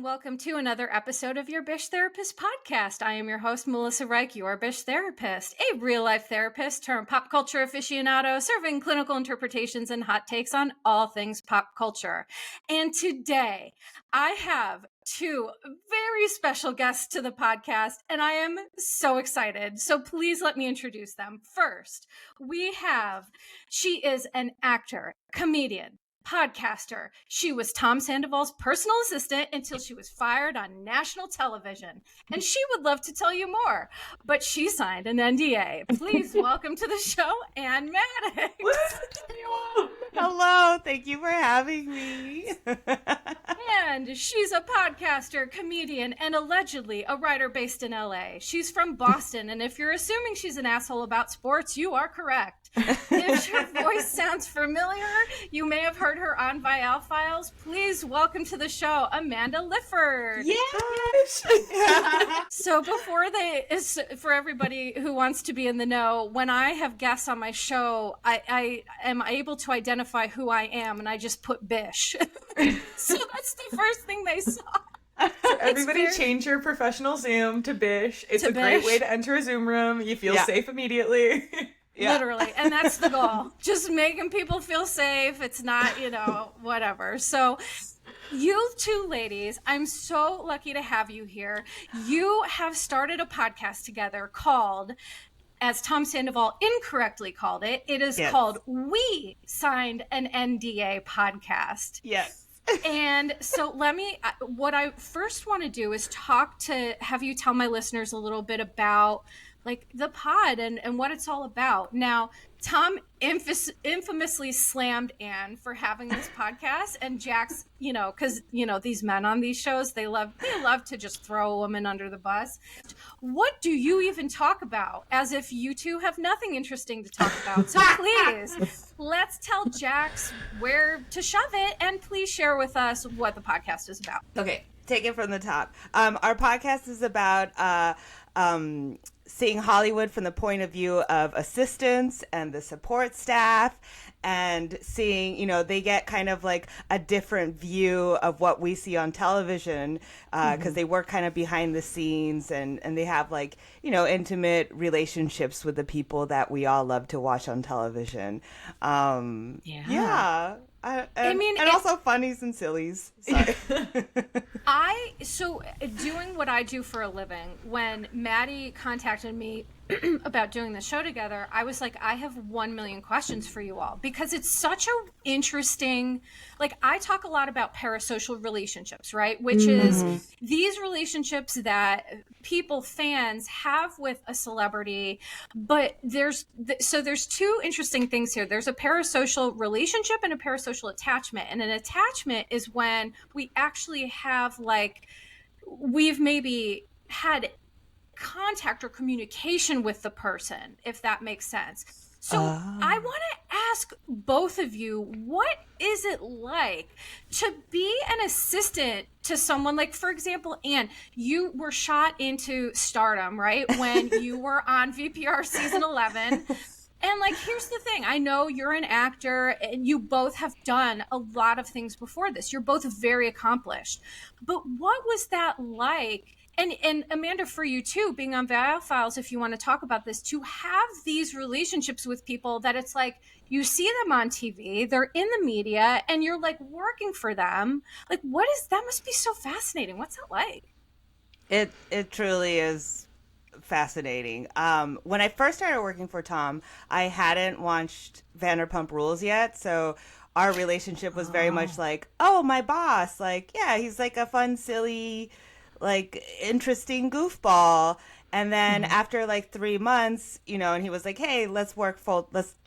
welcome to another episode of your Bish Therapist podcast. I am your host, Melissa Reich, your Bish Therapist, a real-life therapist turned pop culture aficionado, serving clinical interpretations and hot takes on all things pop culture. And today, I have two very special guests to the podcast, and I am so excited. So please let me introduce them. First, she is an actor, comedian, podcaster. She was Tom Sandoval's personal assistant until she was fired on national television. And she would love to tell you more, but she signed an NDA. Please welcome to the show, Ann Maddox. Hello, thank you for having me. And she's a podcaster, comedian, and allegedly a writer based in LA. She's from Boston, and if you're assuming she's an asshole about sports, you are correct. If your voice sounds familiar, you may have heard her on Vial Files. Please welcome to the show, Amanda Lifford. Yes! So for everybody who wants to be in the know, when I have guests on my show, I am able to identify who I am, and I just put Bish. So that's the first thing they saw. So everybody change your professional Zoom to Bish. It's a great way to enter a Zoom room. You feel safe immediately. Literally. And that's the goal. Just making people feel safe. It's not, whatever. So you two ladies, I'm so lucky to have you here. You have started a podcast together called, as Tom Sandoval incorrectly called it, called We Signed an NDA Podcast. Yes. And so what I first want to do is have you tell my listeners a little bit about the pod and what it's all about. Now, Tom infamously slammed Anne for having this podcast, and Jax, because these men on these shows, they love to just throw a woman under the bus. What do you even talk about? As if you two have nothing interesting to talk about. So please, let's tell Jax where to shove it, and please share with us what the podcast is about. Okay, take it from the top. Our podcast is about seeing Hollywood from the point of view of assistants and the support staff, and seeing, they get kind of like a different view of what we see on television, because they work kind of behind the scenes, and they have intimate relationships with the people that we all love to watch on television. And also Funnies and Sillies. Sorry. So doing what I do for a living, when Maddie contacted me about doing the show together, I was like, I have 1 million questions for you all, because it's such a interesting, I talk a lot about parasocial relationships, right? Which is these relationships that fans have with a celebrity, but there's two interesting things here. There's a parasocial relationship and a parasocial attachment. And an attachment is when we actually have we've maybe had contact or communication with the person, if that makes sense. So I want to ask both of you, what is it like to be an assistant to someone for example, Anne, you were shot into stardom, right? When you were on VPR season 11. And here's the thing. I know you're an actor and you both have done a lot of things before this. You're both very accomplished. But what was that like? And Amanda, for you too, being on Vial Files, if you want to talk about this, to have these relationships with people that it's you see them on TV, they're in the media, and you're working for them. That must be so fascinating. What's that like? It truly is fascinating. When I first started working for Tom, I hadn't watched Vanderpump Rules yet, so our relationship was very much my boss. He's a fun, silly, interesting goofball. And then after 3 months, and he was like, hey, let's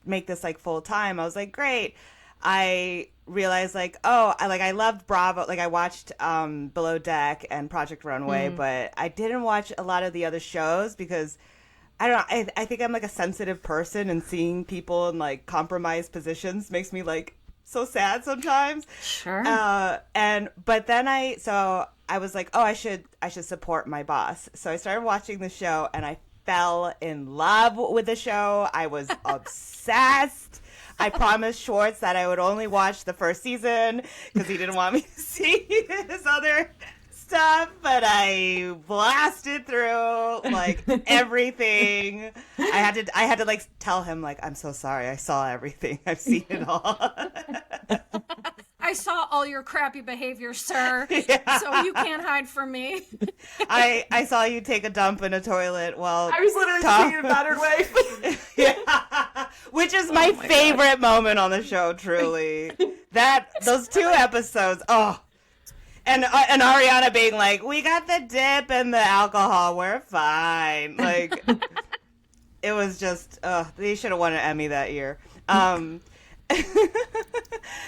make this full time. I was like, great. I realized I loved Bravo. I watched Below Deck and Project Runway, but I didn't watch a lot of the other shows because I don't know. I think I'm a sensitive person, and seeing people in compromised positions makes me so sad sometimes. Sure. But then I was like, I should support my boss. So I started watching the show, and I fell in love with the show. I was obsessed. I promised Schwartz that I would only watch the first season because he didn't want me to see his other stuff. enough, but I blasted through like everything. I had to like tell him like, I'm so sorry. I saw everything. I've seen it all. I saw all your crappy behavior, sir. Yeah. So you can't hide from me. I saw you take a dump in a toilet while I was literally seeing a battered wife. Yeah. Which is my favorite moment on the show, truly. Those 2 episodes. Oh. And Ariana being like, "We got the dip and the alcohol. We're fine." Like, it was just, they should have won an Emmy that year.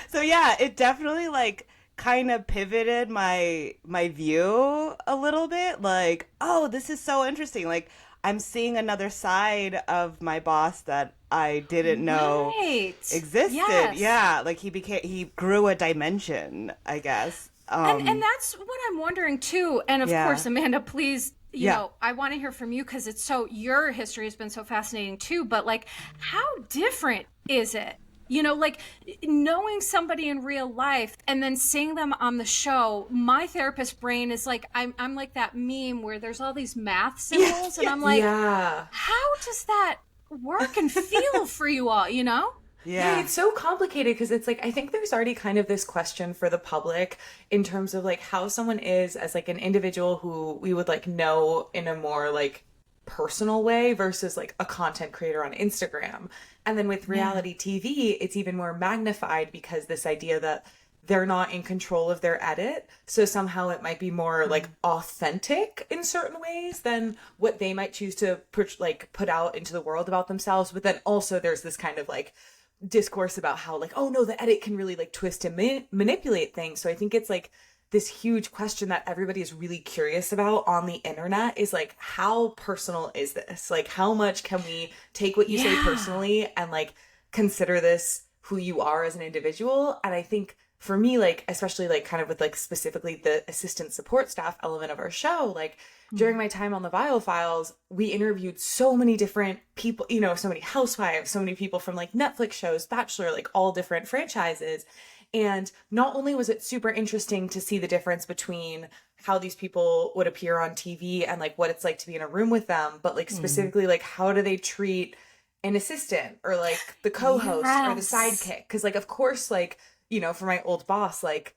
So yeah, it definitely like kind of pivoted my view a little bit. Like, oh, this is so interesting. Like, I'm seeing another side of my boss that I didn't know existed. Yes. Yeah, like he grew a dimension, I guess. And that's what I'm wondering too. And of course, Amanda, please, you know, I want to hear from you because your history has been so fascinating too. But like, how different is it? You know, like knowing somebody in real life and then seeing them on the show, my therapist brain is like, I'm like that meme where there's all these math symbols and I'm like, how does that work and feel for you all, you know? Yeah, it's so complicated because it's like, I think there's already kind of this question for the public in terms of like how someone is as like an individual who we would like know in a more like personal way versus like a content creator on Instagram. And then with reality TV, it's even more magnified because this idea that they're not in control of their edit. So somehow it might be more like authentic in certain ways than what they might choose to put out into the world about themselves. But then also there's this kind of like discourse about how like, oh no, the edit can really like twist and manipulate things. So I think it's like this huge question that everybody is really curious about on the internet is like, how personal is this? Like, how much can we take what you say personally and like consider this who you are as an individual? And I think for me, like, especially like kind of with like specifically the assistant support staff element of our show, like during my time on the Vial Files, we interviewed so many different people, you know, so many housewives, so many people from like Netflix shows, Bachelor, like all different franchises. And not only was it super interesting to see the difference between how these people would appear on TV and like what it's like to be in a room with them, but like specifically like how do they treat an assistant or like the co-host or the sidekick? Because like, of course, like, you know, for my old boss, like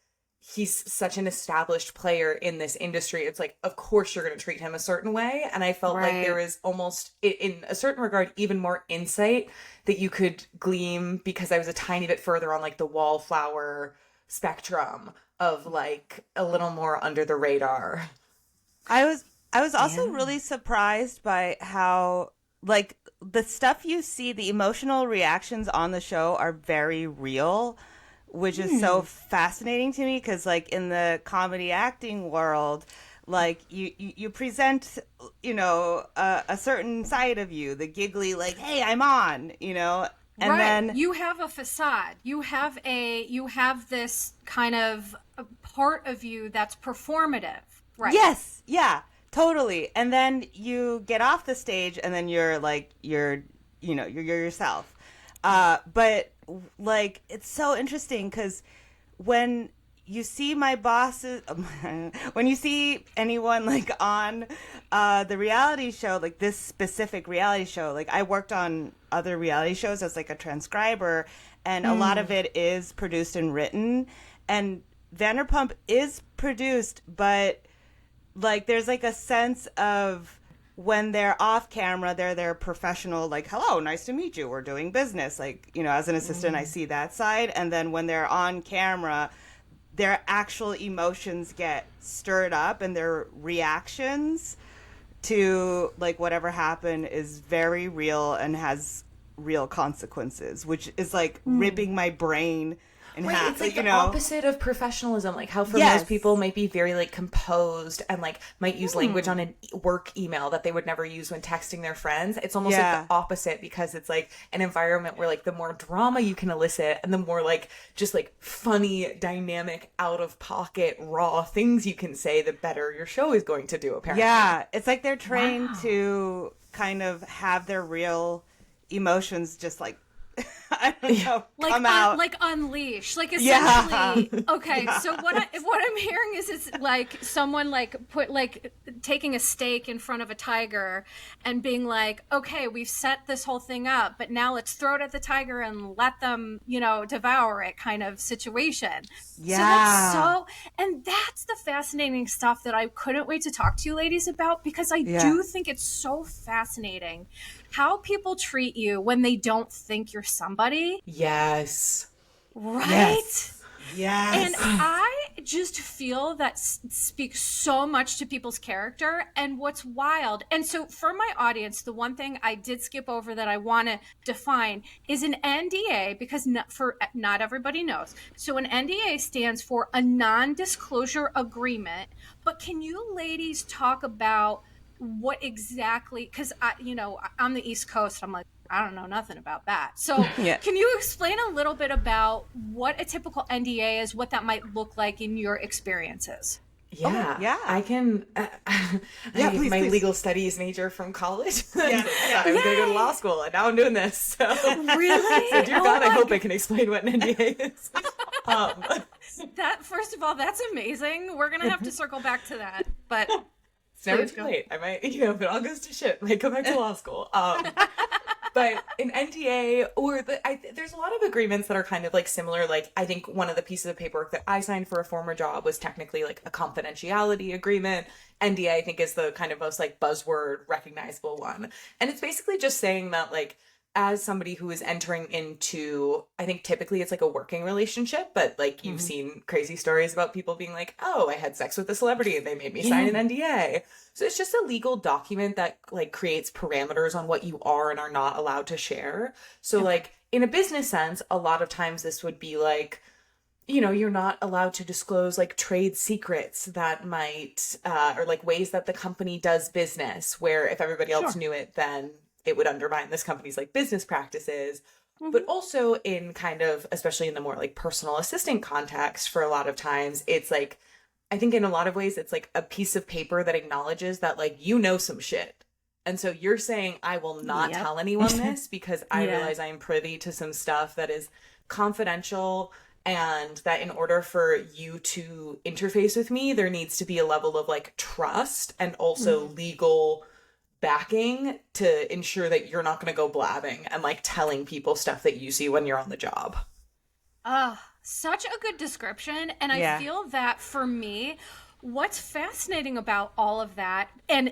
he's such an established player in this industry. It's like, of course you're going to treat him a certain way. And I felt like there was almost, in a certain regard, even more insight that you could glean because I was a tiny bit further on like the wallflower spectrum of like a little more under the radar. I was also really surprised by how like the stuff you see, the emotional reactions on the show are very real, which is so fascinating to me because like in the comedy acting world, like you present, you know, a certain side of you, the giggly, like, hey, I'm on, you know, and then you have a facade, you have this kind of a part of you that's performative, right? Yes, yeah, totally. And then you get off the stage and then you're like, you're yourself. But like, it's so interesting because when you see my bosses, when you see anyone like on the reality show, like this specific reality show, like I worked on other reality shows as like a transcriber, and a lot of it is produced and written, and Vanderpump is produced, but like there's like a sense of when they're off camera, they're professional, like, hello, nice to meet you, we're doing business. Like, you know, as an assistant, I see that side. And then when they're on camera, their actual emotions get stirred up and their reactions to like whatever happened is very real and has real consequences, which is like ripping my brain in half. It's like you the know? opposite of professionalism. Like how for most people might be very like composed and like might use language on a work email that they would never use when texting their friends. It's almost like the opposite because it's like an environment where like the more drama you can elicit and the more like just like funny, dynamic, out of pocket, raw things you can say, the better your show is going to do, apparently. Yeah, it's like they're trained to kind of have their real emotions just like I don't know, like come out. like unleash, like Yeah. essentially. Okay, so what I'm hearing is it's like someone like taking a stake in front of a tiger and being like, okay, we've set this whole thing up, but now let's throw it at the tiger and let them, devour it, kind of situation. Yeah. And that's the fascinating stuff that I couldn't wait to talk to you ladies about, because I do think it's so fascinating how people treat you when they don't think you're somebody. Yes. Right? Yes. And I just feel that speaks so much to people's character and what's wild. And so for my audience, the one thing I did skip over that I want to define is an NDA, because not everybody knows. So an NDA stands for a non-disclosure agreement. But can you ladies talk about what exactly, because I'm the East Coast, I'm like, I don't know nothing about that. So Can you explain a little bit about what a typical NDA is, what that might look like in your experiences? Yeah, yeah. I can. Please, my please. legal studies major from college. Yeah. I was going to go to law school, and now I'm doing this. So. Really? So, dear God, I hope I can explain what an NDA is. That, first of all, that's amazing. We're gonna have to circle back to that, but it's never too late. I might, if it all goes to shit, I might go back to law school. But an NDA, or there's a lot of agreements that are kind of like similar. Like, I think one of the pieces of paperwork that I signed for a former job was technically like a confidentiality agreement. NDA, I think, is the kind of most like buzzword recognizable one. And it's basically just saying that, like, as somebody who is entering into, I think typically it's like a working relationship, but like you've seen crazy stories about people being like, oh, I had sex with a celebrity and they made me sign an NDA. So it's just a legal document that like creates parameters on what you are and are not allowed to share. So like in a business sense, a lot of times this would be like, you're not allowed to disclose like trade secrets that might, or like ways that the company does business, where if everybody else knew it, then it would undermine this company's like business practices. But also in kind of, especially in the more like personal assistant context, for a lot of times, it's like, I think in a lot of ways, it's like a piece of paper that acknowledges that like, some shit. And so you're saying, I will not tell anyone this because I realize I am privy to some stuff that is confidential, and that in order for you to interface with me, there needs to be a level of like trust and also legal backing to ensure that you're not going to go blabbing and like telling people stuff that you see when you're on the job. Such a good description. And I feel that for me, what's fascinating about all of that, and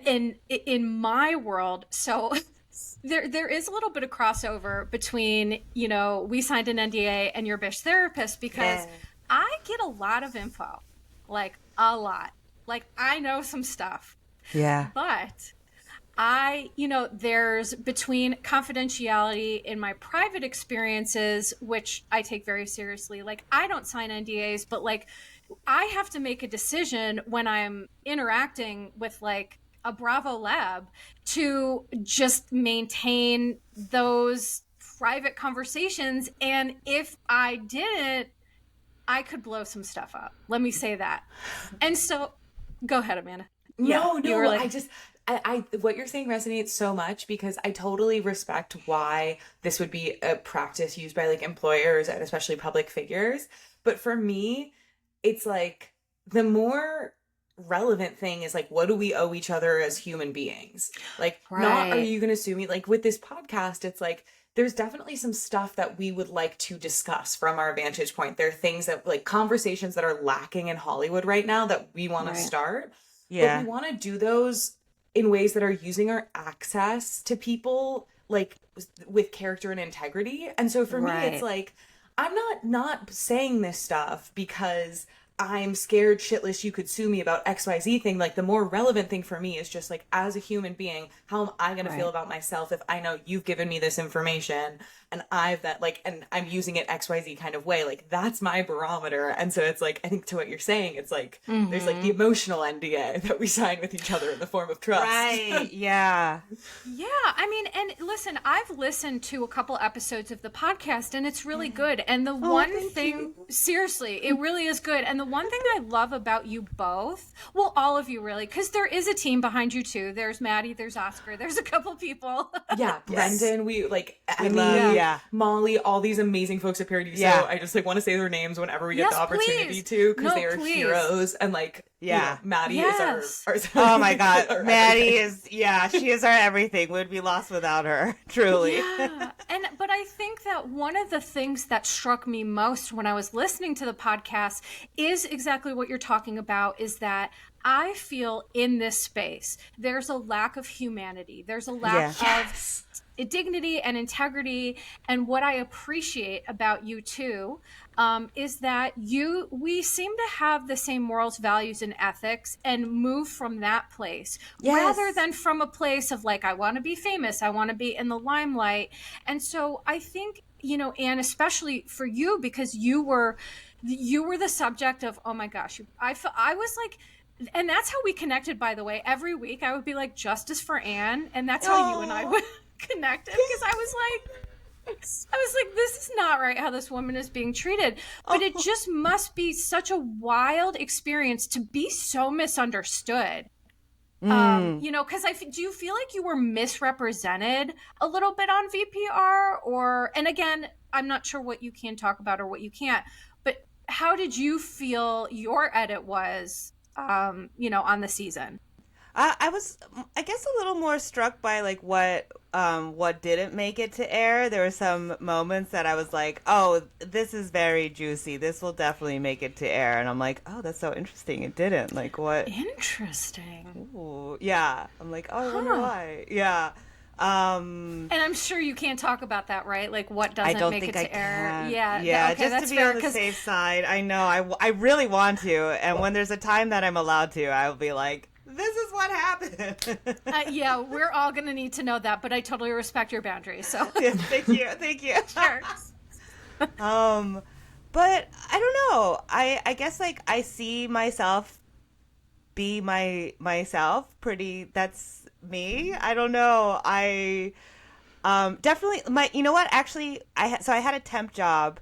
in my world, so there is a little bit of crossover between, we signed an NDA and your bitch therapist, because I get a lot of info, like a lot. Like, I know some stuff. Yeah. But there's between confidentiality in my private experiences, which I take very seriously. Like, I don't sign NDAs, but like, I have to make a decision when I'm interacting with like a Bravo lab to just maintain those private conversations. And if I didn't, I could blow some stuff up. Let me say that. And so, go ahead, Amanda. No, like, I what you're saying resonates so much, because I totally respect why this would be a practice used by like employers and especially public figures. But for me, it's like the more relevant thing is like, what do we owe each other as human beings? Like, not are you going to sue me? Like with this podcast, it's like, there's definitely some stuff that we would like to discuss from our vantage point. There are things that like conversations that are lacking in Hollywood right now that we want to start. Yeah. But we want to do those in ways that are using our access to people like with character and integrity. And so for me, it's like, I'm not saying this stuff because I'm scared shitless you could sue me about XYZ thing. Like, the more relevant thing for me is just like, as a human being, how am I going to feel about myself if I know you've given me this information and and I'm using it XYZ kind of way? Like, that's my barometer. And so it's like, I think to what you're saying, it's like, there's like the emotional NDA that we sign with each other in the form of trust. Right. Yeah. Yeah. I mean, and listen, I've listened to a couple episodes of the podcast and it's really good. And the one thing, seriously, it really is good. And the the one thing I love about you both, well, all of you really, because there is a team behind you too. There's Maddie, there's Oscar, there's a couple people. Yeah, Brendan, we like Emmy, love, Molly, all these amazing folks at Parody. So I just like want to say their names whenever we get the opportunity to, because they are heroes. And like, you know, Maddie is our oh my God, Maddie is, she is our everything. We'd be lost without her, truly. Yeah. But I think that one of the things that struck me most when I was listening to the podcast is exactly what you're talking about, is that I feel in this space, there's a lack of humanity. There's a lack of dignity and integrity. And what I appreciate about you two is that we seem to have the same morals, values, and ethics, and move from that place rather than from a place of like, I want to be famous, I want to be in the limelight. And so I think, you know, Anne, especially for you, because you were the subject of, oh my gosh, I was like, and that's how we connected, by the way. Every week I would be like, justice for Anne, and that's how you and I would connect, because I was like, this is not right how this woman is being treated. But it just must be such a wild experience to be so misunderstood. You know, because do you feel like you were misrepresented a little bit on VPR? And again, I'm not sure what you can talk about or what you can't, but how did you feel your edit was, you know, on the season? I was, I guess, a little more struck by like what didn't make it to air. There were some moments that I was like, oh, this is very juicy. This will definitely make it to air. And I'm like, oh, that's so interesting. It didn't. Like, what? Interesting. Ooh, yeah. I'm like, oh, I wonder why. Yeah. And I'm sure you can't talk about that, right? Like, what doesn't make it to air? Yeah. Okay, just that's to be fair, on the safe side. I know. I really want to. And when there's a time that I'm allowed to, I'll be like, this is what happened. Yeah, we're all going to need to know that, but I totally respect your boundaries. So thank you. Sure. But I don't know. I guess like I see myself be myself pretty. That's me. I don't know. I definitely you know what? Actually, I had a temp job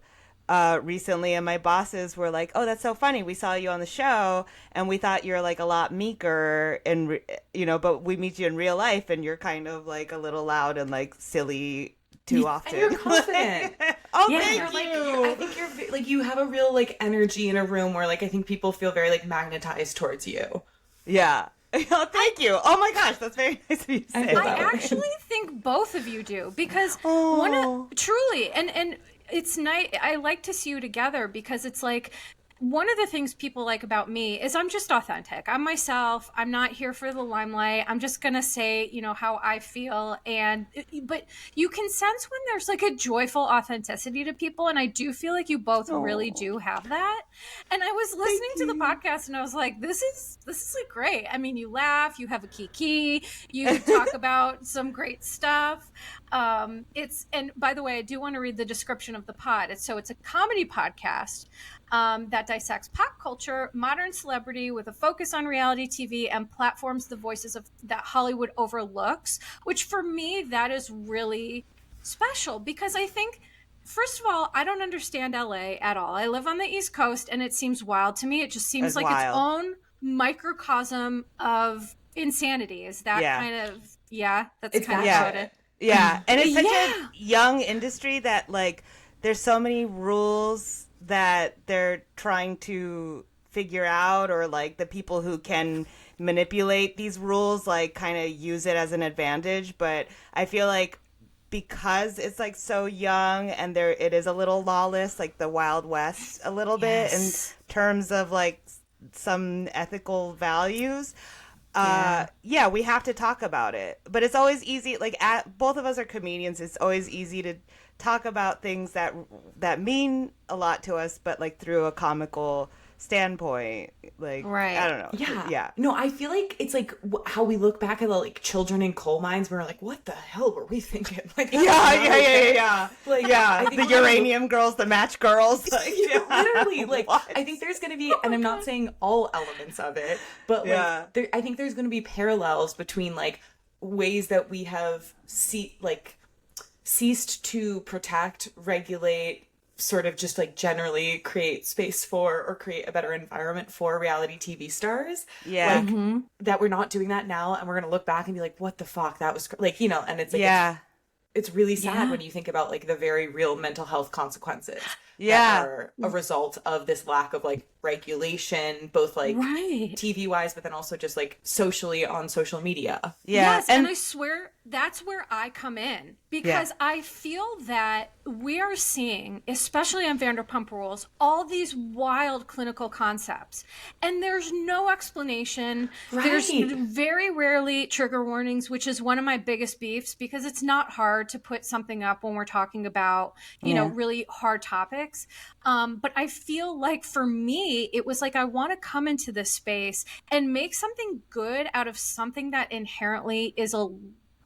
recently, and my bosses were like, oh, that's so funny, we saw you on the show and we thought you're like a lot meeker, and you know, but we meet you in real life and you're kind of like a little loud and like silly too often. And you're confident. Oh, yeah, thank you're you. like, I think you're like, you have a real like energy in a room where like I think people feel very like magnetized towards you. Yeah. Oh, thank you. Oh my gosh, that's very nice of you to say. I actually think both of you do, because truly, and it's nice. I like to see you together, because it's like, one of the things people like about me is I'm just authentic. I'm myself. I'm not here for the limelight. I'm just going to say, you know, how I feel. But you can sense when there's like a joyful authenticity to people. And I do feel like you both really do have that. And I was listening to the podcast and I was like, this is like great. I mean, you laugh, you have a kiki, you talk about some great stuff. And by the way, I do want to read the description of the pod. It's a comedy podcast that dissects pop culture, modern celebrity with a focus on reality TV, and platforms the voices of that Hollywood overlooks, which for me, that is really special, because I think, first of all, I don't understand LA at all. I live on the East Coast and it seems wild to me. It just seems like its own microcosm of insanity. Is that kind of, that's kind of it. Yeah. And it's such a young industry that like, there's so many rules that they're trying to figure out, or like the people who can manipulate these rules like kind of use it as an advantage. But I feel like because it's like so young and it is a little lawless, like the Wild West a little bit in terms of like some ethical values. We have to talk about it. But it's always easy, like both of us are comedians, it's always easy to talk about things that mean a lot to us, but like through a comical standpoint, like I don't know. No, I feel like it's like how we look back at the like children in coal mines, we're like, what the hell were we thinking? Like Like the uranium girls, the match girls, like, literally, like I think there's gonna be, and I'm not saying all elements of it, but like I think there's gonna be parallels between like ways that we have ceased to protect, regulate, sort of just like generally create space for or create a better environment for reality TV stars. Yeah. Like that we're not doing that now, and we're going to look back and be like, what the fuck? That was like, you know, and it's like, Yeah. it's really sad Yeah. when you think about like the very real mental health consequences Yeah. that are a result of this lack of like regulation, both like Right. TV wise, but then also just like socially on social media. Yeah. Yes, and I swear that's where I come in, because I feel that we are seeing, especially on Vanderpump Rules, all these wild clinical concepts, and there's no explanation. There's Right. very rarely trigger warnings, which is one of my biggest beefs, because it's not hard to put something up when we're talking about, you know, really hard topics. But I feel like for me, it was like I want to come into this space and make something good out of something that inherently is a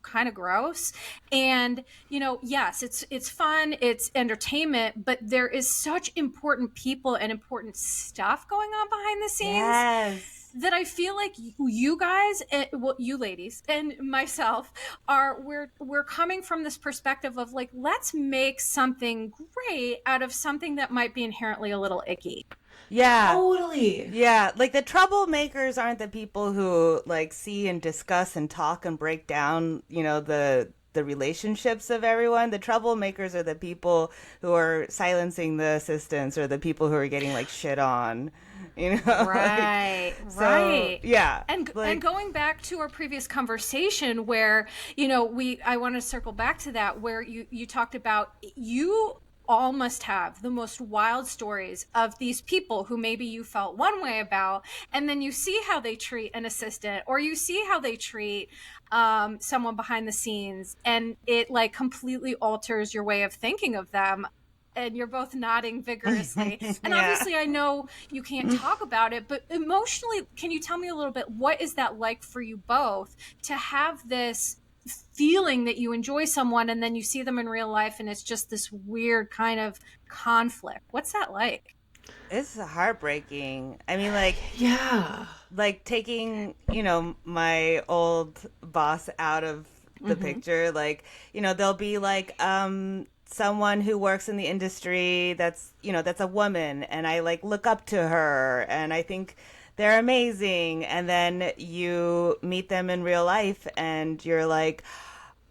kind of gross. And, you know, yes, it's fun, it's entertainment, but there is such important people and important stuff going on behind the scenes. Yes. That I feel like you guys, well, you ladies and myself we're coming from this perspective of like, let's make something great out of something that might be inherently a little icky. Yeah. Totally. Yeah, like the troublemakers aren't the people who like see and discuss and talk and break down, you know, the relationships of everyone. The troublemakers are the people who are silencing the assistants, or the people who are getting like shit on, you know. Right, So, right. yeah. And like, going back to our previous conversation where, you know, I want to circle back to that, where you talked about you all must have the most wild stories of these people who maybe you felt one way about, and then you see how they treat an assistant, or you see how they treat someone behind the scenes, and it like completely alters your way of thinking of them. And you're both nodding vigorously. And Yeah. obviously I know you can't talk about it, but emotionally, can you tell me a little bit, what is that like for you both to have this feeling that you enjoy someone and then you see them in real life and it's just this weird kind of conflict? What's that like? it's heartbreaking. I mean, like, Yeah. like taking, you know, my old boss out of the picture, like, you know, there'll be like someone who works in the industry that's, you know, that's a woman, and I like look up to her and I think they're amazing, and then you meet them in real life and you're like,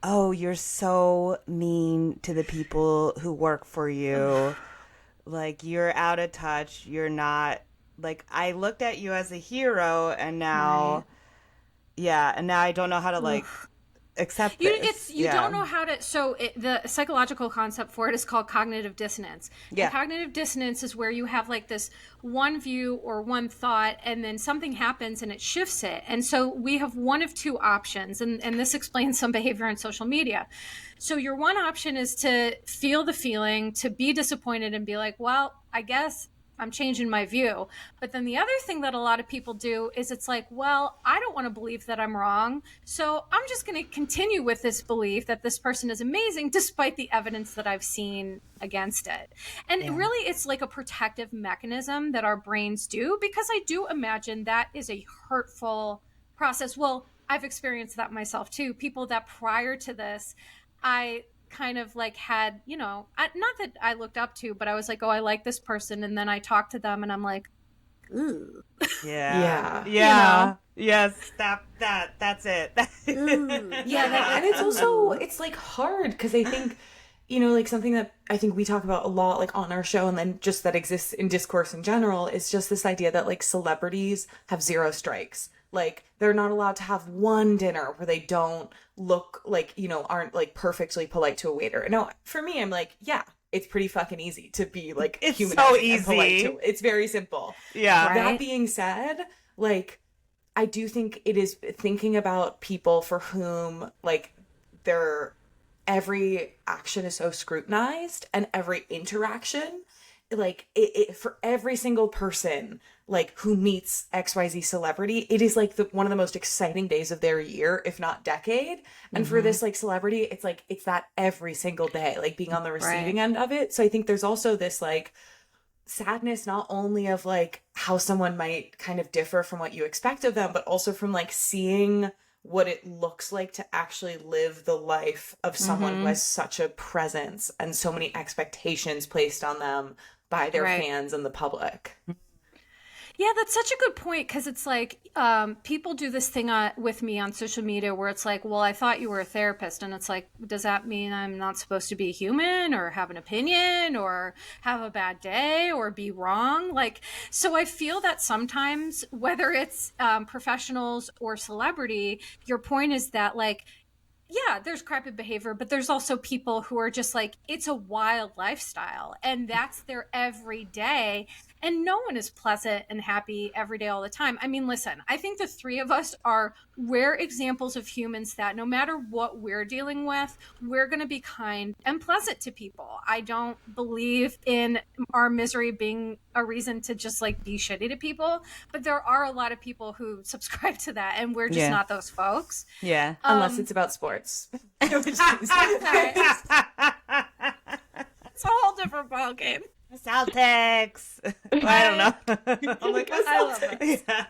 oh, you're so mean to the people who work for you. Like, you're out of touch. You're not, like, I looked at you as a hero, and now, and now I don't know how to, like, accept this. You don't know how to. So the psychological concept for it is called cognitive dissonance. Yeah. And cognitive dissonance is where you have like this one view or one thought, and then something happens and it shifts it. And so we have one of two options, and this explains some behavior on social media. So your one option is to feel the feeling, to be disappointed and be like, well, I guess I'm changing my view. But then the other thing that a lot of people do is it's like, well, I don't want to believe that I'm wrong, so I'm just going to continue with this belief that this person is amazing despite the evidence that I've seen against it. And really, it's like a protective mechanism that our brains do, because I do imagine that is a hurtful process. Well, I've experienced that myself too. People that prior to this, I kind of like had, you know, not that I looked up to, but I was like, oh, I like this person, and then I talk to them and I'm like, ooh. Yeah. Yeah. Yes, that's it. Yeah, and it's also, it's like hard because I think, you know, like something that I think we talk about a lot, like on our show, and then just that exists in discourse in general, is just this idea that like celebrities have zero strikes. Like they're not allowed to have one dinner where they don't look like, you know, aren't like perfectly polite to a waiter. No, for me, I'm like, yeah, it's pretty fucking easy to be like It's humanizing so and polite easy. to. It's very simple. Yeah. Right. That being said, like, I do think it is thinking about people for whom like their every action is so scrutinized, and every interaction, like it for every single person like who meets XYZ celebrity, it is like one of the most exciting days of their year, if not decade. And for this like celebrity, it's like it's that every single day, like being on the receiving end of it. So I think there's also this like sadness, not only of like how someone might kind of differ from what you expect of them, but also from like seeing what it looks like to actually live the life of someone who has such a presence and so many expectations placed on them by their fans and the public. Yeah, that's such a good point, because it's like people do this thing with me on social media where it's like, well, I thought you were a therapist. And it's like, does that mean I'm not supposed to be human or have an opinion or have a bad day or be wrong? Like, so I feel that sometimes, whether it's professionals or celebrity, your point is that, like, yeah, there's crappy behavior, but there's also people who are just like, it's a wild lifestyle and that's their everyday. And no one is pleasant and happy every day all the time. I mean, listen, I think the three of us are rare examples of humans that no matter what we're dealing with, we're going to be kind and pleasant to people. I don't believe in our misery being a reason to just like be shitty to people, but there are a lot of people who subscribe to that, and we're just not those folks. Yeah. Unless it's about sports. It's a whole different ballgame. Celtics. I don't know. I'm like, I love it. Yeah.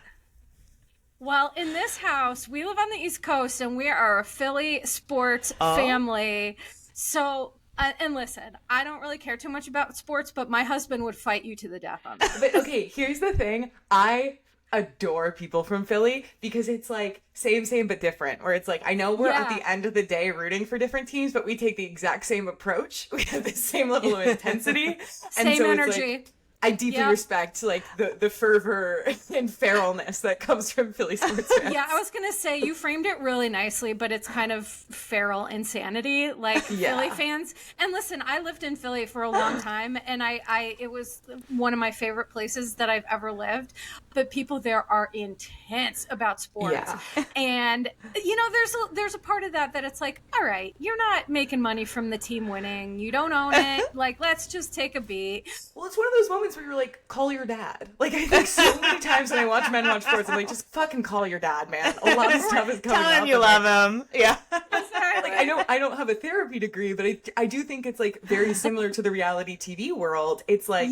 Well, in this house, we live on the East Coast, and we are a Philly sports family. So, and listen, I don't really care too much about sports, but my husband would fight you to the death on that. But okay, here's the thing. I adore people from Philly because it's like same but different, where it's like, I know we're at the end of the day rooting for different teams, but we take the exact same approach. We have the same level of intensity. Same energy. Like, I deeply respect like the fervor and feralness that comes from Philly sports fans. Yeah, I was gonna say you framed it really nicely, but it's kind of feral insanity, like Philly fans. And listen, I lived in Philly for a long time, and I it was one of my favorite places that I've ever lived. But people there are intense about sports, and you know, there's a part of that it's like, all right, you're not making money from the team winning, you don't own it, like let's just take a beat. Well, it's one of those moments where you're like, call your dad. Like, I think so many times when I watch Men Watch Sports, I'm like, just fucking call your dad, man. A lot of stuff is coming Tell up. him you love him. Yeah. Like, I don't have a therapy degree, but I do think it's like very similar to the reality TV world. It's like,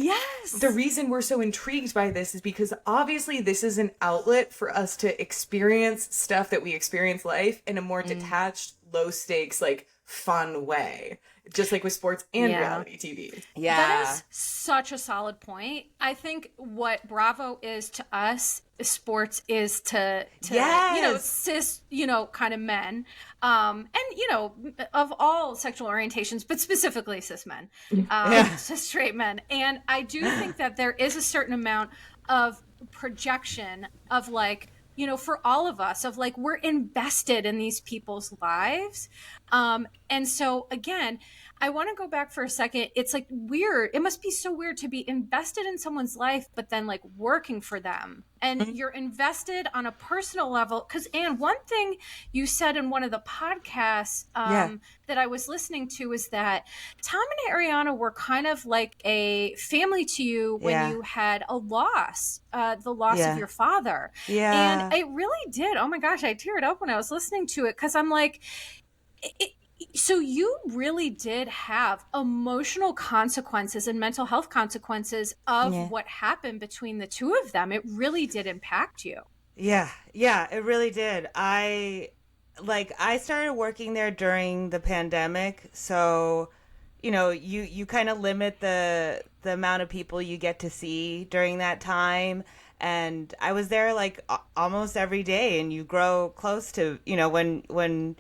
the reason we're so intrigued by this is because obviously this is an outlet for us to experience stuff that we experience life in a more detached, low stakes, like fun way. Just like with sports and reality TV. Yeah. That is such a solid point. I think what Bravo is to us, sports is to you know, cis, you know, kind of men. And, you know, of all sexual orientations, but specifically cis men, cis straight men. And I do think that there is a certain amount of projection of like, you know, for all of us, of like, we're invested in these people's lives. And so again, I want to go back for a second. It's like weird. It must be so weird to be invested in someone's life, but then like working for them. And you're invested on a personal level. Because, Anne, one thing you said in one of the podcasts that I was listening to is that Tom and Ariana were kind of like a family to you when you had a loss, the loss of your father. Yeah. And it really did. Oh my gosh, I teared up when I was listening to it, because I'm like, so you really did have emotional consequences and mental health consequences of what happened between the two of them. It really did impact you. Yeah, it really did. I started working there during the pandemic, so you know, you kind of limit the amount of people you get to see during that time. And I was there like almost every day, and you grow close to, you know, when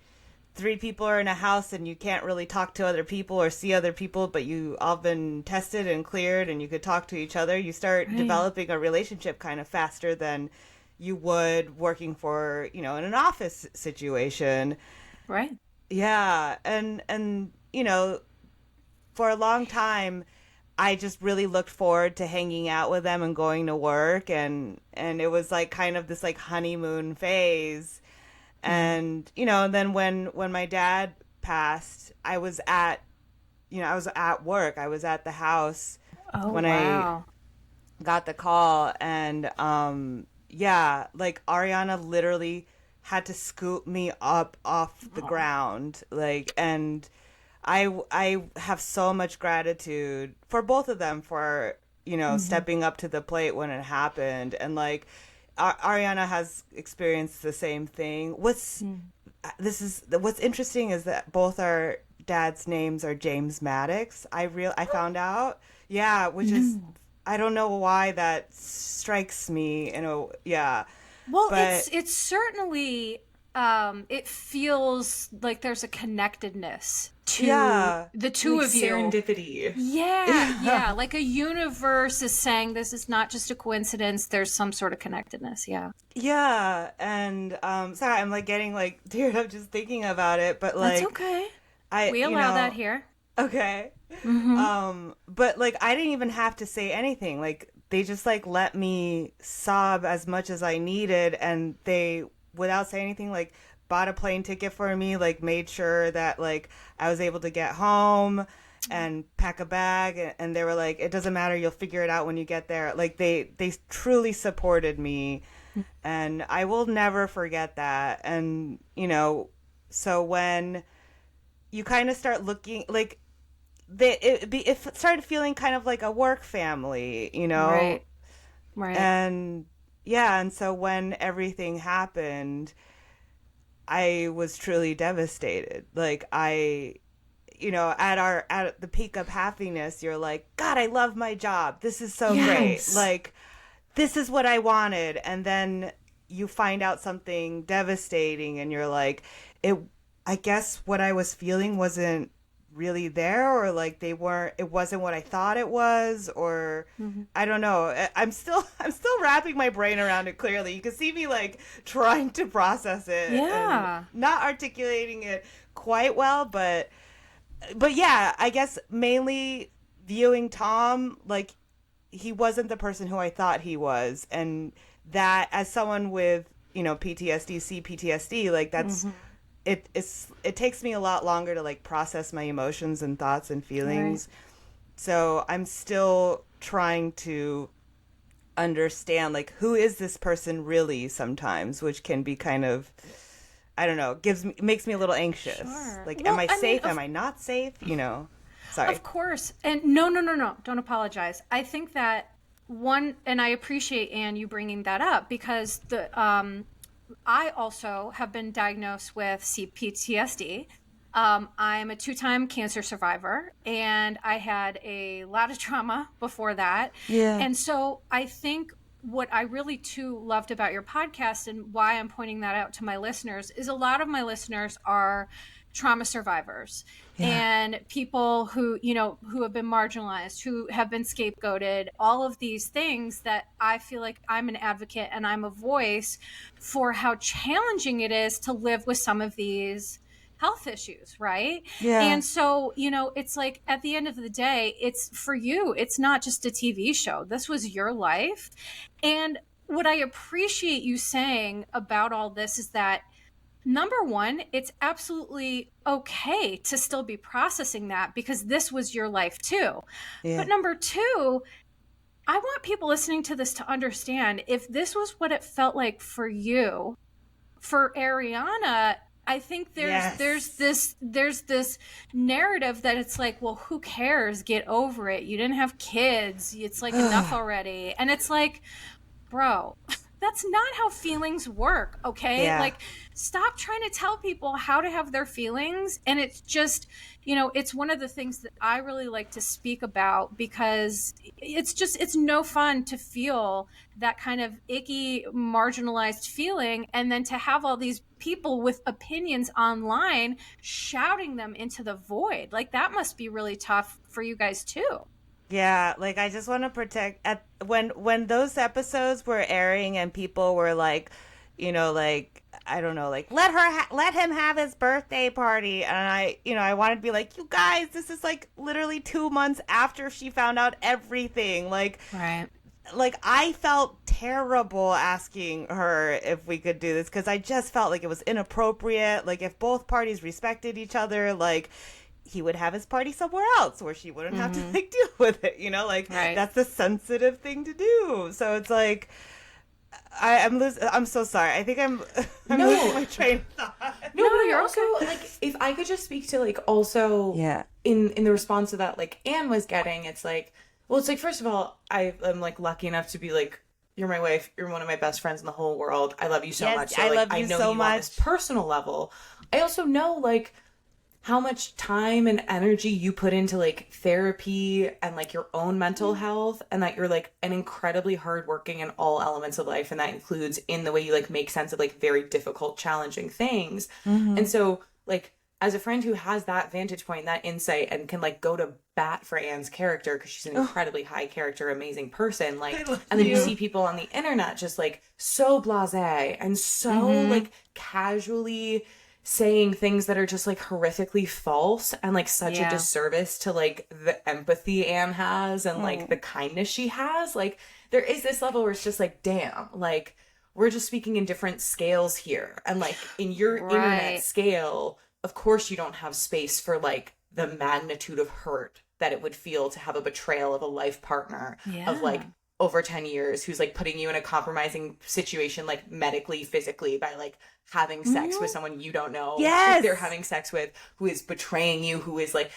three people are in a house and you can't really talk to other people or see other people, but you all been tested and cleared and you could talk to each other, you start developing a relationship kind of faster than you would working for, you know, in an office situation. Right. Yeah. And, you know, for a long time, I just really looked forward to hanging out with them and going to work. And it was like kind of this like honeymoon phase. And, you know, then when my dad passed, I was at work. I was at the house when I got the call. And, like Ariana literally had to scoop me up off the ground. Like, and I have so much gratitude for both of them for, you know, stepping up to the plate when it happened. And like, Ariana has experienced the same thing. What's interesting is that both our dad's names are James Maddox. I found out. Yeah, which is, I don't know why that strikes me, yeah. Well, but it's certainly, it feels like there's a connectedness to the two like of you. Serendipity. Yeah, like a universe is saying this is not just a coincidence. There's some sort of connectedness. Yeah. Yeah, and sorry, I'm like getting like teared up just thinking about it, but like That's okay. We you allow know, that here. Okay. But like I didn't even have to say anything. Like they just like let me sob as much as I needed, and they, without saying anything, like bought a plane ticket for me, like made sure that like I was able to get home and pack a bag, and they were like, it doesn't matter, you'll figure it out when you get there. Like they truly supported me, and I will never forget that. And so when you kind of start looking like it started feeling kind of like a work family, Right. And yeah, and so when everything happened, I was truly devastated. Like at the peak of happiness, you're like, God, I love my job. This is so great. Like, this is what I wanted. And then you find out something devastating, and you're like, I guess what I was feeling wasn't really there, or like it wasn't what I thought it was, or I don't know. I'm still wrapping my brain around it. Clearly you can see me like trying to process it, and not articulating it quite well, but yeah, I guess mainly viewing Tom, like he wasn't the person who I thought he was, and that as someone with PTSD, C-PTSD, like that's it takes me a lot longer to like process my emotions and thoughts and feelings. Right. So I'm still trying to understand like who is this person really sometimes, which can be kind of, I don't know, makes me a little anxious. Sure. Like, well, am I safe? Am I not safe? Sorry. Of course. And no, don't apologize. I think that and I appreciate, Anne, you bringing that up, because I also have been diagnosed with C-PTSD. I'm a 2-time cancer survivor, and I had a lot of trauma before that. Yeah. And so I think what I really too loved about your podcast, and why I'm pointing that out to my listeners, is a lot of my listeners are trauma survivors. Yeah. And people who have been marginalized, who have been scapegoated, all of these things that I feel like I'm an advocate and I'm a voice for how challenging it is to live with some of these health issues, right? Yeah. And so, it's like at the end of the day, it's for you, it's not just a TV show. This was your life. And what I appreciate you saying about all this is that, number one, it's absolutely okay to still be processing that, because this was your life too. Yeah. But number two, I want people listening to this to understand, if this was what it felt like for you, for Ariana, I think there's this narrative that it's like, well, who cares? Get over it. You didn't have kids. It's like enough already. And it's like, bro, that's not how feelings work, okay? Yeah. Like, stop trying to tell people how to have their feelings. And it's just, it's one of the things that I really like to speak about, because it's no fun to feel that kind of icky, marginalized feeling, and then to have all these people with opinions online shouting them into the void. Like, that must be really tough for you guys too. Yeah, like I just want to protect when those episodes were airing and people were like, like, I don't know, like let him have his birthday party, and I wanted to be like, you guys, this is like literally 2 months after she found out everything. Like, right. Like I felt terrible asking her if we could do this, because I just felt like it was inappropriate. Like, if both parties respected each other, like, he would have his party somewhere else where she wouldn't have to like deal with it, right. That's the sensitive thing to do. So it's like, I'm so sorry. I think I'm losing my train of thought. No, but you're also like, if I could just speak to like also in the response to that, like Anne was getting, it's like, well, it's like, first of all, I am like lucky enough to be like You're my wife. You're one of my best friends in the whole world. I love you so Yes, much. So, I like, love I you know so you on this much. personal level. I also know, like, how much time and energy you put into, like, therapy and, like, your own mental health, and that you're, like, an incredibly hardworking in all elements of life. And that includes in the way you, like, make sense of, like, very difficult, challenging things. And so, like, as a friend who has that vantage point, that insight, and can, like, go to bat for Anne's character because she's an incredibly high character, amazing person, like, and then you see people on the internet just, like, so blasé and so like casually saying things that are just, like, horrifically false, and, like, such a Yeah. disservice to, like, the empathy Anne has and like the kindness she has. Like, there is this level where it's just like, damn, like, we're just speaking in different scales here, and, like, in your internet Right. scale, of course you don't have space for, like, the magnitude of hurt that it would feel to have a betrayal of a life partner of, like, Yeah. over 10 years, who's, like, putting you in a compromising situation, like, medically, physically, by, like, having sex with someone you don't know Yes. who they're having sex with, who is betraying you, who is, like,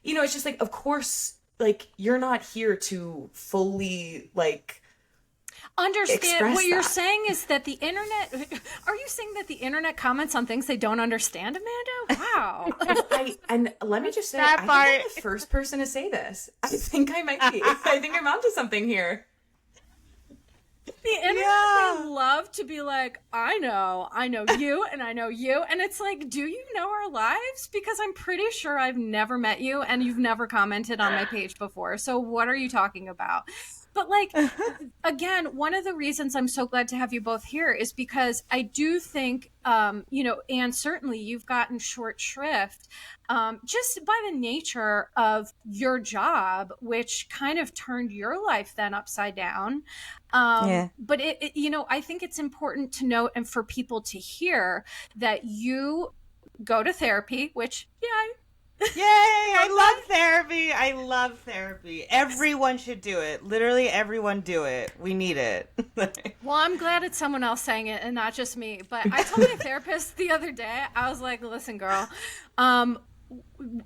you know, it's just like, of course, like, you're not here to fully, like, Understand express what you're that. saying is that the internet. Are you saying that the internet comments on things they don't understand, Amanda? Wow. And let me just say, That I think I'm part. the first person to say this. I think I might be. I think I'm onto something here. The internet, Yeah. they love to be like, I know you, and I know you. And it's like, do you know our lives? Because I'm pretty sure I've never met you, and you've never commented on my page before. So what are you talking about? But, like, again, one of the reasons I'm so glad to have you both here is because I do think, you know, and certainly you've gotten short shrift just by the nature of your job, which kind of turned your life then upside down. Yeah. But you know, I think it's important to note and for people to hear that you go to therapy, which, yeah, Yay! I love therapy. I love therapy. Everyone should do it. Literally, everyone do it. We need it. well, I'm glad it's someone else saying it and not just me. But I told my therapist the other day, I was like, listen, girl,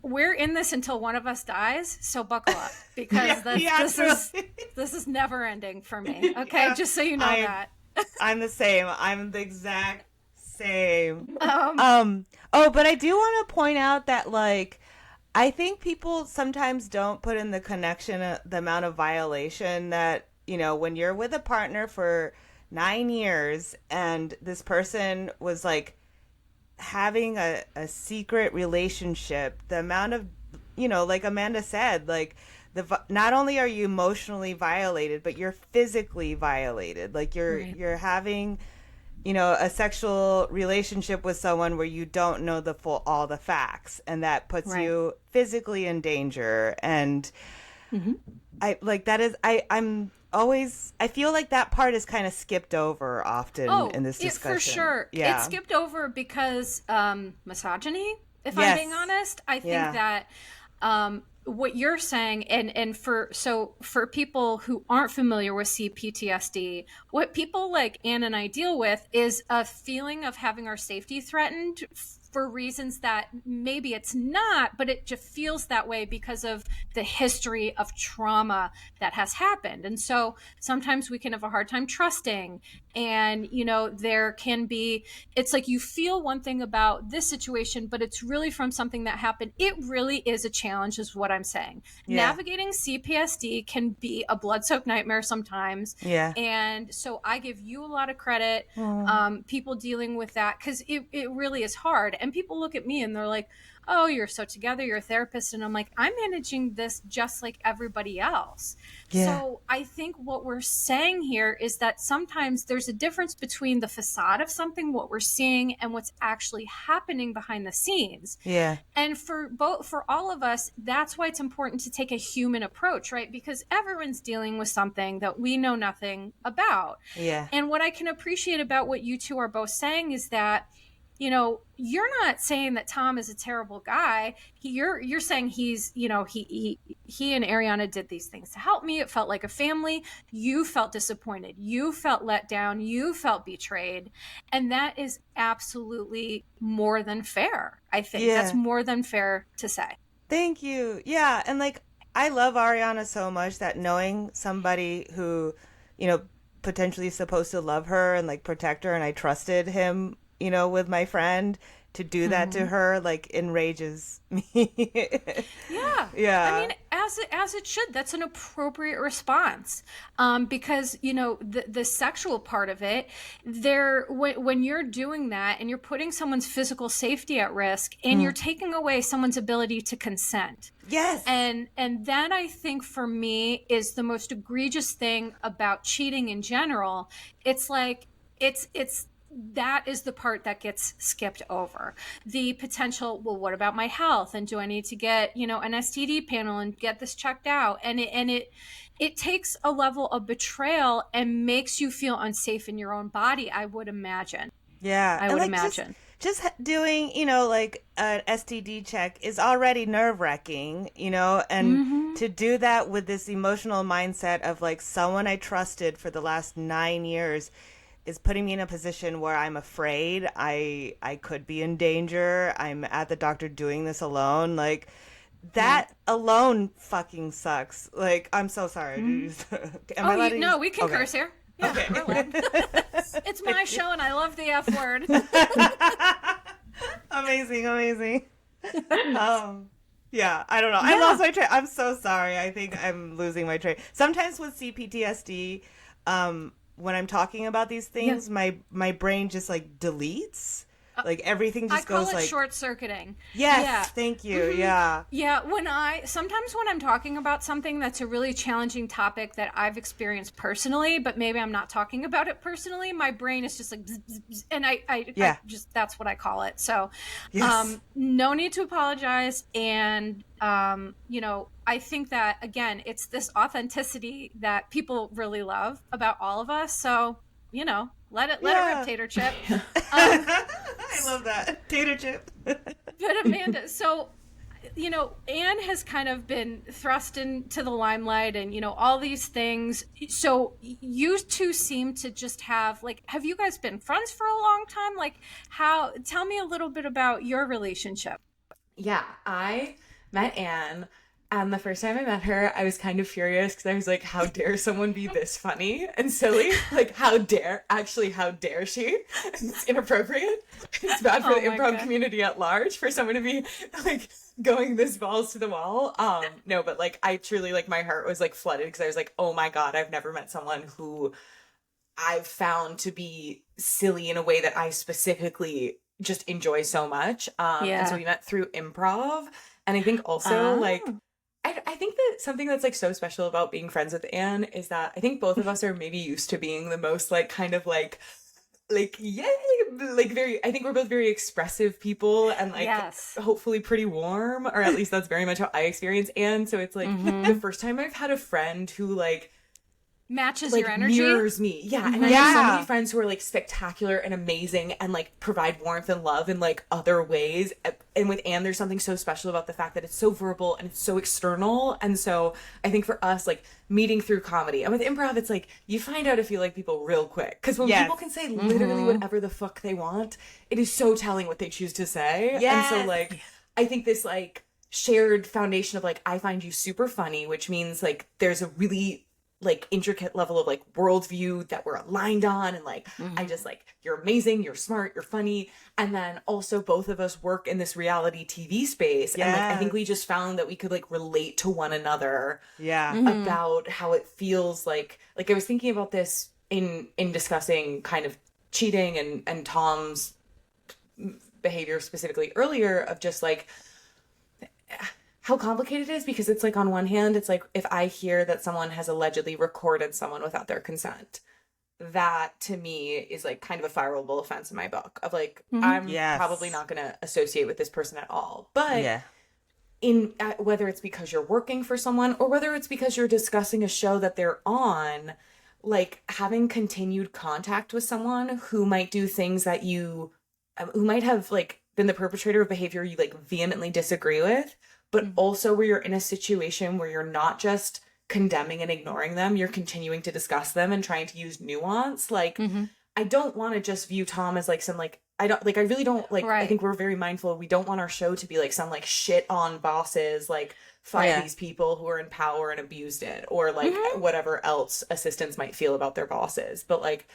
we're in this until one of us dies, so buckle up, because this is never ending for me. Okay, Yeah. just so you know that. I'm the same. I'm the exact same. But I do want to point out that, like, I think people sometimes don't put in the connection, the amount of violation that, you know, when you're with a partner for 9 years and this person was, like, having a secret relationship, the amount of, you know, like Amanda said, like, not only are you emotionally violated, but you're physically violated. Like, you're having, you know, a sexual relationship with someone where you don't know all the facts, and that puts you physically in danger. And I like that is I feel like that part is kind of skipped over often in this discussion. For sure. Yeah. It's skipped over because misogyny, if I'm Yes. being honest. I think Yeah. that what you're saying, and for people who aren't familiar with C-PTSD, what people like Anne and I deal with is a feeling of having our safety threatened for reasons that maybe it's not, but it just feels that way because of the history of trauma that has happened. And so sometimes we can have a hard time trusting. And, you know, there can be, it's like you feel one thing about this situation, but it's really from something that happened. It really is a challenge, is what I'm saying. Yeah. Navigating CPSD can be a blood-soaked nightmare sometimes. Yeah. And so I give you a lot of credit, people dealing with that, because it really is hard. And people look at me and they're like, oh, you're so together, you're a therapist. And I'm like, I'm managing this just like everybody else. Yeah. So I think what we're saying here is that sometimes there's a difference between the facade of something, what we're seeing, and what's actually happening behind the scenes. Yeah. And for all of us, that's why it's important to take a human approach, right? Because everyone's dealing with something that we know nothing about. Yeah. And what I can appreciate about what you two are both saying is that, you know, you're not saying that Tom is a terrible guy. You're saying he's, you know, he and Ariana did these things to help me. It felt like a family. You felt disappointed. You felt let down. You felt betrayed. And that is absolutely more than fair. I think that's more than fair to say. Thank you. Yeah. And, like, I love Ariana so much that knowing somebody who, you know, potentially supposed to love her and like protect her, and I trusted him, you know, with my friend, to do that to her, like, enrages me. Yeah. Yeah. I mean, as it should. That's an appropriate response. Because, you know, the sexual part of it, when you're doing that and you're putting someone's physical safety at risk, and you're taking away someone's ability to consent. Yes. And that, I think, for me, is the most egregious thing about cheating in general. It's like it's that is the part that gets skipped over. The potential, well, what about my health? And do I need to get, you know, an STD panel and get this checked out? And it takes a level of betrayal and makes you feel unsafe in your own body, I would imagine. Yeah. I And, would like, imagine. Just doing, you know, like an STD check is already nerve-wracking, you know, and to do that with this emotional mindset of like someone I trusted for the last 9 years is putting me in a position where I'm afraid I could be in danger. I'm at the doctor doing this alone. Like, that alone fucking sucks. Like, I'm so sorry. Am I allowed to No, use- we can Okay. curse here. Yeah, Okay. we're allowed. It's my show, and I love the F word. Amazing. Yeah, I don't know. I lost my train. I'm so sorry. I think I'm losing my train. Sometimes with C-PTSD, when I'm talking about these things, my brain just like deletes. Like everything just I call goes it like short-circuiting. Yes, Yeah. thank you. Yeah. Yeah, sometimes when I'm talking about something that's a really challenging topic that I've experienced personally, but maybe I'm not talking about it personally, my brain is just like, bzz, bzz, bzz, and I just, that's what I call it. So, Yes. no need to apologize. And, you know, I think that, again, it's this authenticity that people really love about all of us. So, you know, let it rip, Tater Chip. I love that. Tater chip. But Amanda, so, you know, Anne has kind of been thrust into the limelight and, you know, all these things. So you two seem to just have, like, have you guys been friends for a long time? Like, tell me a little bit about your relationship. Yeah, I met Anne, and the first time I met her, I was kind of furious because I was like, how dare someone be this funny and silly? Like, how dare she? It's inappropriate. It's bad for the my improv God. community at large for someone to be like going this balls to the wall. No, but like, I truly, like, my heart was like flooded because I was like, oh my God, I've never met someone who I've found to be silly in a way that I specifically just enjoy so much. And so we met through improv. And I think also like, I think that something that's like so special about being friends with Anne is that I think both of us are maybe used to being the most like kind of like yay, like very, I think we're both very expressive people and like hopefully pretty warm, or at least that's very much how I experience Anne. So it's like the first time I've had a friend who like Matches like your energy. mirrors me. Yeah. And I have so many friends who are like spectacular and amazing and like provide warmth and love in like other ways. And with Anne, there's something so special about the fact that it's so verbal and it's so external. And so I think for us, like meeting through comedy and with improv, it's like you find out if you like people real quick. Because when people can say literally whatever the fuck they want, it is so telling what they choose to say. Yes. And so like, I think this like shared foundation of like, I find you super funny, which means like there's a really like intricate level of like worldview that we're aligned on, and like I just like, you're amazing, you're smart, you're funny, and then also both of us work in this reality TV space, and like I think we just found that we could like relate to one another about how it feels like I was thinking about this in discussing kind of cheating and Tom's behavior specifically earlier, of just like how complicated it is, because it's like on one hand, it's like if I hear that someone has allegedly recorded someone without their consent, that to me is like kind of a fireable offense in my book of like, I'm probably not going to associate with this person at all. But in whether it's because you're working for someone or whether it's because you're discussing a show that they're on, like having continued contact with someone who might do things that you, who might have like been the perpetrator of behavior you like vehemently disagree with, but also where you're in a situation where you're not just condemning and ignoring them, you're continuing to discuss them and trying to use nuance. Like, I don't want to just view Tom as like some like I really don't like, Right. I think we're very mindful. We don't want our show to be like some like shit on bosses, like find these people who are in power and abused it, or like whatever else assistants might feel about their bosses. But like,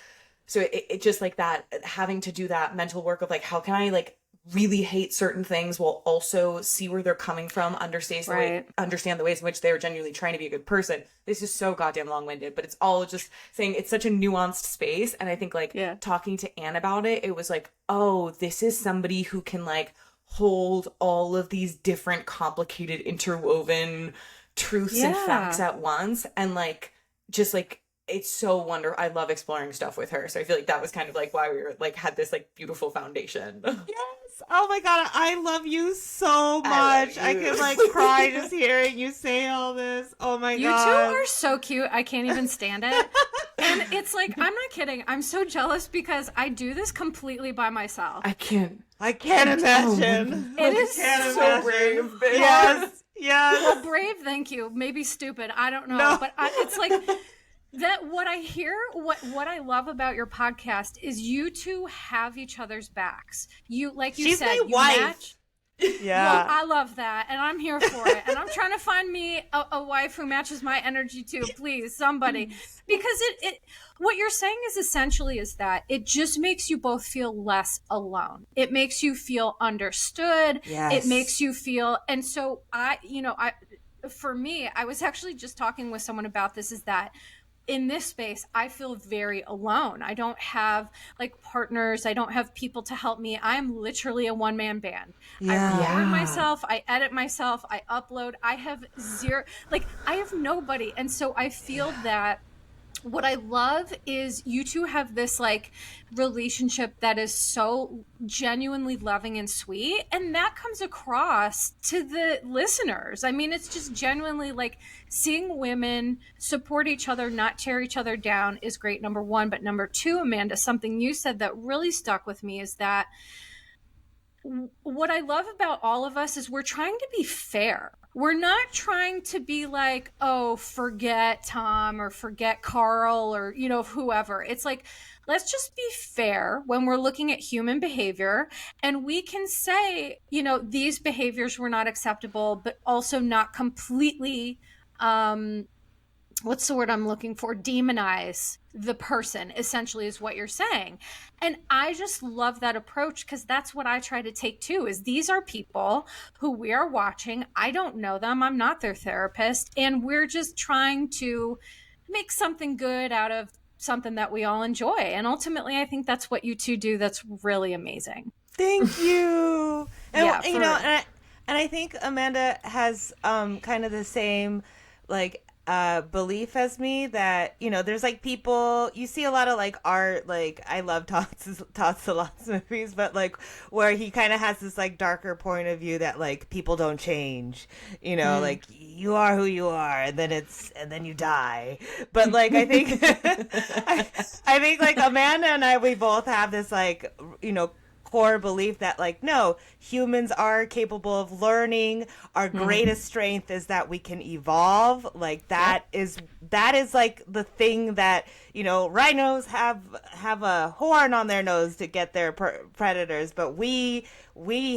so it just like that, having to do that mental work of like, how can I like really hate certain things while also see where they're coming from, understand the ways in which they're genuinely trying to be a good person. This is so goddamn long-winded, but it's all just saying it's such a nuanced space. And I think like talking to Anne about it, it was like, oh, this is somebody who can like hold all of these different complicated interwoven truths and facts at once, and like just like it's so wonderful. I love exploring stuff with her. So I feel like that was kind of like why we were like had this like beautiful foundation. Yes. Oh my God. I love you so much. I could like cry just hearing you say all this. Oh my God. You two are so cute. I can't even stand it. And it's like, I'm not kidding. I'm so jealous because I do this completely by myself. I can't imagine. It is so brave. Yes. Yes. Well, brave, thank you. Maybe stupid. I don't know. No. But it's like that what I hear, what I love about your podcast is you two have each other's backs. You, like you She's said, my you wife. match. Yeah. Well, I love that, and I'm here for it. And I'm trying to find me a wife who matches my energy too. Please, somebody, because it what you're saying is essentially is that it just makes you both feel less alone. It makes you feel understood. Yes. It makes you feel, and so for me, I was actually just talking with someone about this. Is that in this space, I feel very alone. I don't have like partners. I don't have people to help me. I'm literally a one-man band. I record myself. I edit myself. I upload. I have zero, like I have nobody. And so I feel that what I love is you two have this like relationship that is so genuinely loving and sweet, and that comes across to the listeners. I mean, it's just genuinely like seeing women support each other, not tear each other down is great, number one. But number two, Amanda, something you said that really stuck with me is that what I love about all of us is we're trying to be fair. We're not trying to be like, oh, forget Tom or forget Carl or, whoever. It's like, let's just be fair when we're looking at human behavior, and we can say, these behaviors were not acceptable, but also not completely, what's the word I'm looking for? Demonize the person, essentially, is what you're saying. And I just love that approach, because that's what I try to take too, is these are people who we are watching. I don't know them. I'm not their therapist. And we're just trying to make something good out of something that we all enjoy. And ultimately, I think that's what you two do. That's really amazing. Thank you. And, Yeah, and I think Amanda has kind of the same like belief as me that, there's like people, you see a lot of like art, like I love Todd Solondz's movies, but like where he kind of has this like darker point of view that like people don't change, like you are who you are, and then you die. But like I think I think like Amanda and I, we both have this like, core belief that like, no, humans are capable of learning. Our greatest strength is that we can evolve. Like that is like the thing that, rhinos have a horn on their nose to get their predators, but we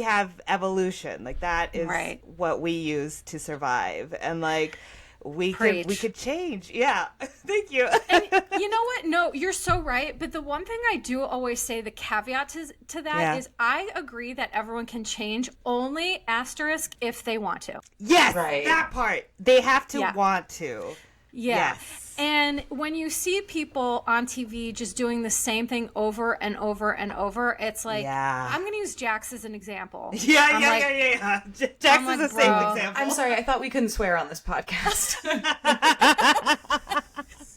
have evolution. Like that is what we use to survive. And like we could change. Yeah. Thank you. And you know what? No, you're so right. But the one thing I do always say, the caveat to that is I agree that everyone can change, only asterisk if they want to. Yes. Right. That part. They have to want to. Yeah. Yes. And when you see people on TV just doing the same thing over and over and over, it's like, I'm going to use Jax as an example. Yeah. Jax is the same example. I'm sorry, I thought we couldn't swear on this podcast.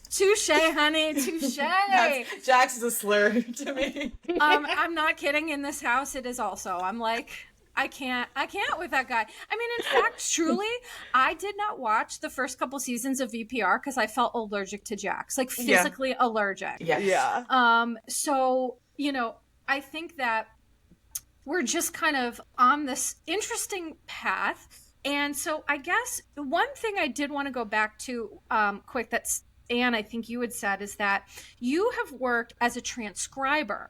Touche, honey, touche. Jax is a slur to me. I'm not kidding. In this house, it is also. I'm like, I can't with that guy. I mean, in fact, truly, I did not watch the first couple seasons of VPR because I felt allergic to Jax, like physically allergic. Yeah. So, I think that we're just kind of on this interesting path. And so I guess one thing I did want to go back to quick that's Anne, I think you had said, is that you have worked as a transcriber.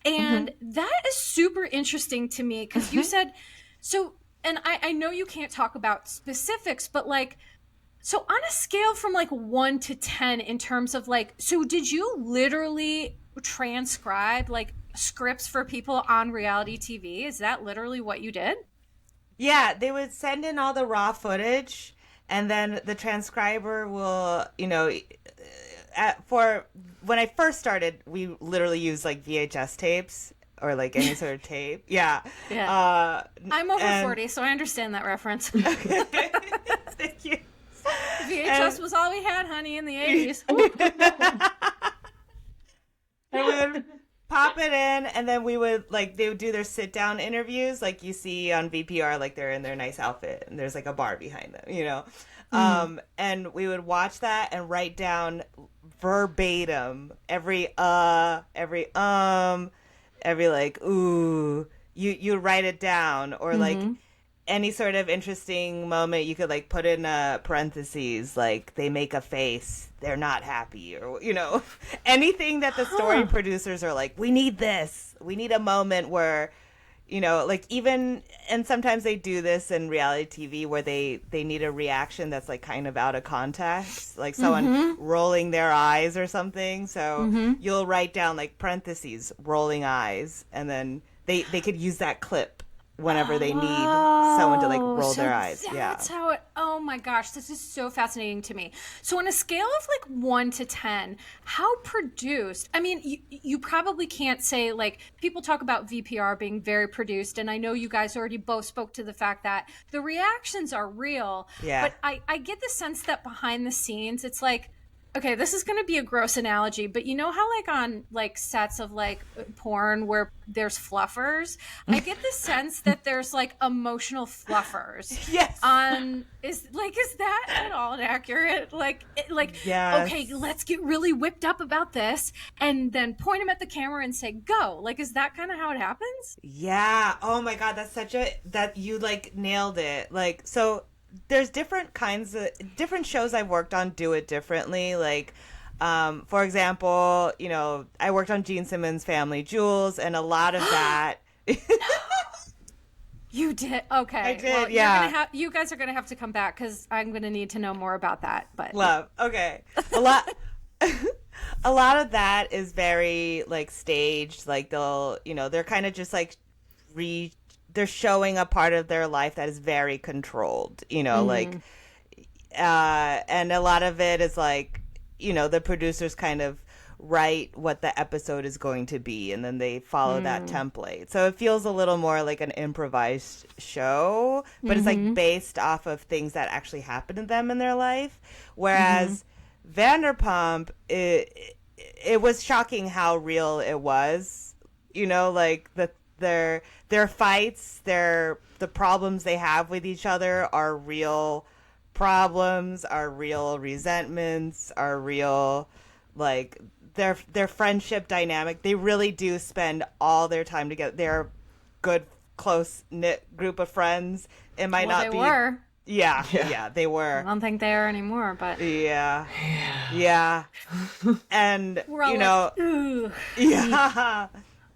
And that is super interesting to me because you said, so, and I know you can't talk about specifics, but like, so on a scale from like 1 to 10 in terms of like, so did you literally transcribe like scripts for people on reality TV? Is that literally what you did? Yeah, they would send in all the raw footage, and then the transcriber will, for when I first started, we literally used like VHS tapes or like any sort of tape. Yeah. Yeah. I'm over 40, so I understand that reference. Thank you. VHS was all we had, honey, in the 80s. And we would pop it in, and then we would they would do their sit down interviews, like you see on VPR, like they're in their nice outfit and there's like a bar behind them, and we would watch that and write down verbatim every like ooh, you write it down, or like any sort of interesting moment you could like put in parentheses, like they make a face, they're not happy, or anything that the story producers are like, we need this, we need a moment where like even, and sometimes they do this in reality TV where they need a reaction that's like kind of out of context, like someone rolling their eyes or something, so you'll write down like parentheses rolling eyes, and then they could use that clip whenever they need someone to like roll their eyes. That's how it, oh my gosh, this is so fascinating to me. So on a scale of like 1 to 10, how produced, I mean, you probably can't say, like, people talk about VPR being very produced, and I know you guys already both spoke to the fact that the reactions are real, but I get the sense that behind the scenes, it's like, okay, this is going to be a gross analogy, but you know how like on like sets of like porn where there's fluffers, I get the sense that there's like emotional fluffers. Yes. Is that at all accurate? Yes. Okay, let's get really whipped up about this and then point them at the camera and say go. Like, is that kind of how it happens? Yeah. Oh my God, that's that you like nailed it. Like, so there's different kinds of different shows I've worked on do it differently. Like, for example, I worked on Gene Simmons' Family Jewels, and a lot of that. You did? Okay. I did, well, yeah. You guys are gonna have to come back because I'm gonna need to know more about that. But love. Okay. A lot. A lot of that is very like staged. Like they're kind of just like they're showing a part of their life that is very controlled, like, and a lot of it is like, the producers kind of write what the episode is going to be, and then they follow that template. So it feels a little more like an improvised show, but it's like based off of things that actually happened to them in their life. Whereas Vanderpump, it was shocking how real it was, like their fights, the problems they have with each other are real problems, are real resentments, are real, like their friendship dynamic. They really do spend all their time together. They're good, close knit group of friends. It might not be. Were. Yeah, they were. I don't think they are anymore, but yeah. And we're all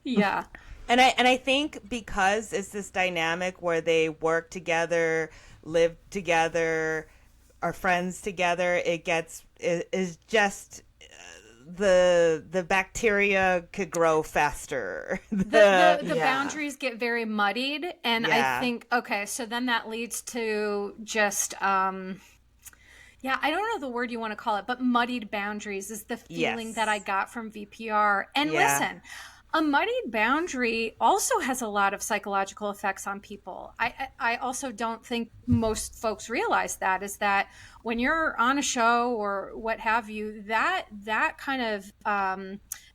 yeah. And I think because it's this dynamic where they work together, live together, are friends together, is just the bacteria could grow faster. The boundaries get very muddied, and I think so then that leads to just I don't know the word you want to call it, but muddied boundaries is the feeling that I got from VPR. And listen, a muddied boundary also has a lot of psychological effects on people. I also don't think most folks realize that, is that when you're on a show or what have you, that kind of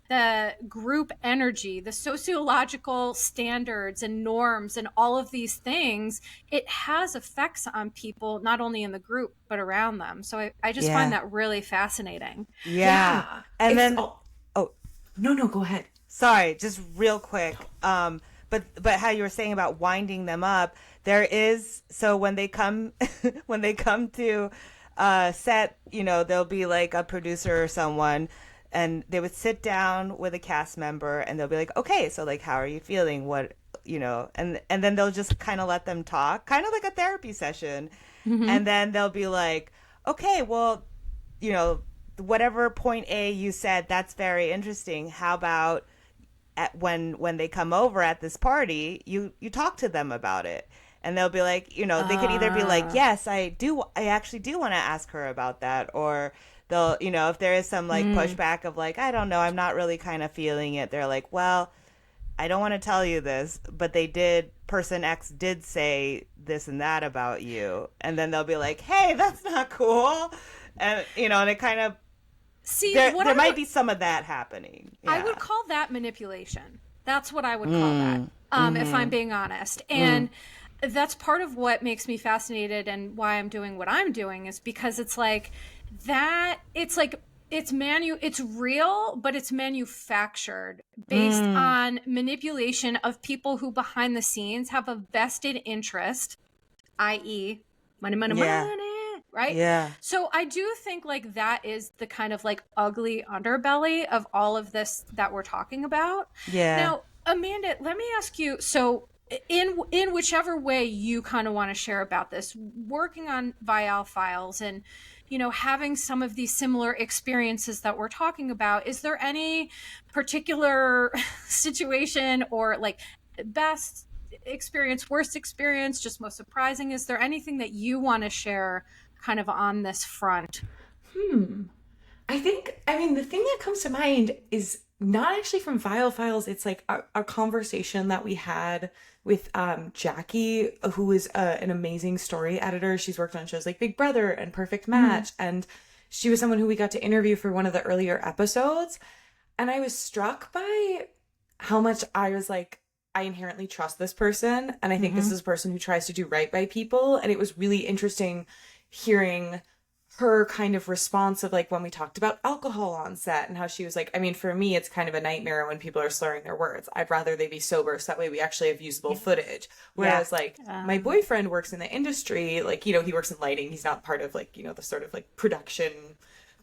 the group energy, the sociological standards and norms and all of these things, it has effects on people, not only in the group, but around them. So I just find that really fascinating. Yeah. And then, No, go ahead. Sorry, just real quick. But how you were saying about winding them up, there is, so when they come to set, there'll be like a producer or someone, and they would sit down with a cast member and they'll be like, okay, so like, how are you feeling? What, and then they'll just kind of let them talk, kind of like a therapy session. And then they'll be like, okay, well, whatever point A you said, that's very interesting. How about when they come over at this party, you talk to them about it? And they'll be like, they could either be like, yes, I actually do want to ask her about that. Or they'll, if there is some like pushback of like, I don't know, I'm not really kind of feeling it. They're like, well, I don't want to tell you this, but person X did say this and that about you. And then they'll be like, hey, that's not cool. And, and it kind of, there might be some of that happening. Yeah. I would call that manipulation. That's what I would call that, if I'm being honest. And that's part of what makes me fascinated and why I'm doing what I'm doing, is because it's like that. It's like it's real, but it's manufactured based on manipulation of people who behind the scenes have a vested interest, i.e. money, right? Yeah. So I do think like that is the kind of like ugly underbelly of all of this that we're talking about. Yeah. Now, Amanda, let me ask you, so in whichever way you kind of want to share about this, working on Vial Files and, having some of these similar experiences that we're talking about, is there any particular situation or like best experience, worst experience, just most surprising? Is there anything that you want to share kind of on this front? The thing that comes to mind is not actually from Vial Files. It's like a conversation that we had with Jackie, who is an amazing story editor. She's worked on shows like Big Brother and Perfect Match. And she was someone who we got to interview for one of the earlier episodes. And I was struck by how much I was like, I inherently trust this person. And I think this is a person who tries to do right by people. And it was really interesting hearing her kind of response of like when we talked about alcohol on set and how she was like, I mean, for me, it's kind of a nightmare when people are slurring their words. I'd rather they be sober so that way we actually have usable footage. Whereas my boyfriend works in the industry, like, he works in lighting. He's not part of like, the sort of like production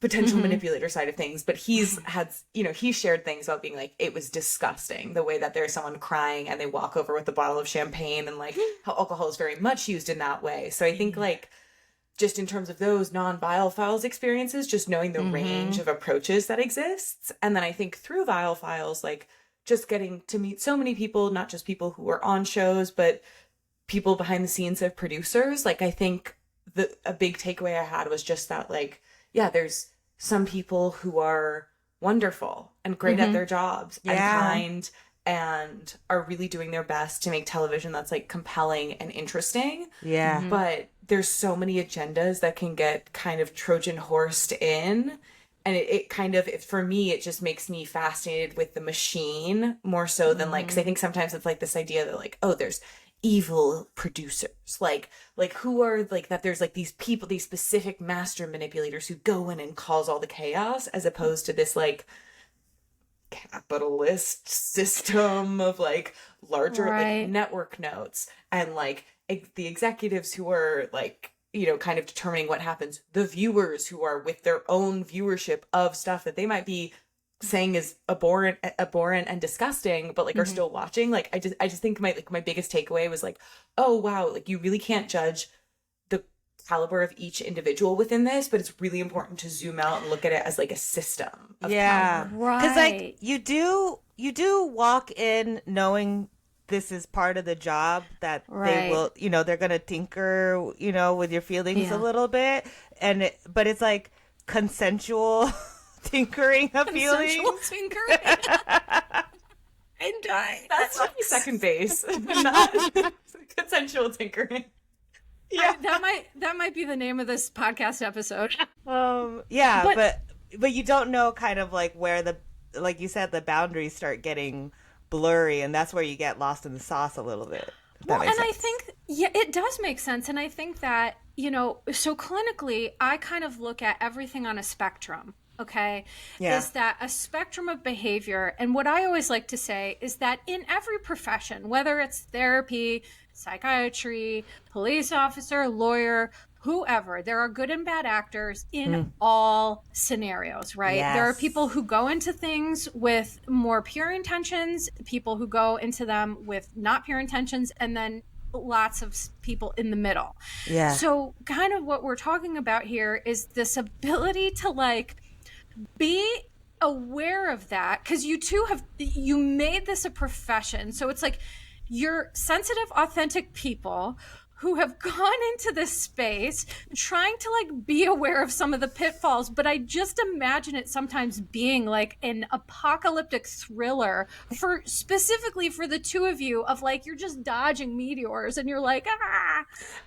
potential manipulator side of things, but he's had, he shared things about being like, it was disgusting the way that there's someone crying and they walk over with a bottle of champagne, and like how alcohol is very much used in that way. So I think like, just in terms of those non-Vial Files experiences, just knowing the range of approaches that exists. And then I think through Vial Files, like just getting to meet so many people, not just people who are on shows, but people behind the scenes of producers. Like, I think a big takeaway I had was just that, like, yeah, there's some people who are wonderful and great at their jobs and kind and are really doing their best to make television that's like compelling and interesting. Yeah. But there's so many agendas that can get kind of Trojan horsed in. And it kind of, for me, it just makes me fascinated with the machine more so than like, because I think sometimes it's like this idea that like, oh, there's evil producers, like who are like that, there's like these people, these specific master manipulators who go in and cause all the chaos, as opposed to this like capitalist system of like larger like network notes and like the executives who are like, kind of determining what happens, the viewers who are with their own viewership of stuff that they might be saying is abhorrent and disgusting, but like are still watching. Like I just think my biggest takeaway was like, oh wow, like you really can't judge the caliber of each individual within this, but it's really important to zoom out and look at it as like a system of power. Right. Because like you do walk in knowing this is part of the job, that they will, they're gonna tinker, with your feelings a little bit, but it's like consensual tinkering of feelings. Consensual tinkering. I'm dying. That's like second base, not consensual tinkering. Yeah, that might be the name of this podcast episode. But you don't know kind of like where like you said, the boundaries start getting blurry, and that's where you get lost in the sauce a little bit. Well, and I think, it does make sense. And I think that, so clinically, I kind of look at everything on a spectrum. Okay. Yeah. Is that a spectrum of behavior? And what I always like to say is that in every profession, whether it's therapy, psychiatry, police officer, lawyer, whoever. There are good and bad actors in all scenarios, right? Yes. There are people who go into things with more pure intentions, people who go into them with not pure intentions, and then lots of people in the middle. Yeah. So kind of what we're talking about here is this ability to like be aware of that, because you made this a profession. So it's like you're sensitive, authentic people who have gone into this space trying to like be aware of some of the pitfalls, but I just imagine it sometimes being like an apocalyptic thriller for specifically for the two of you, of like you're just dodging meteors and you're like,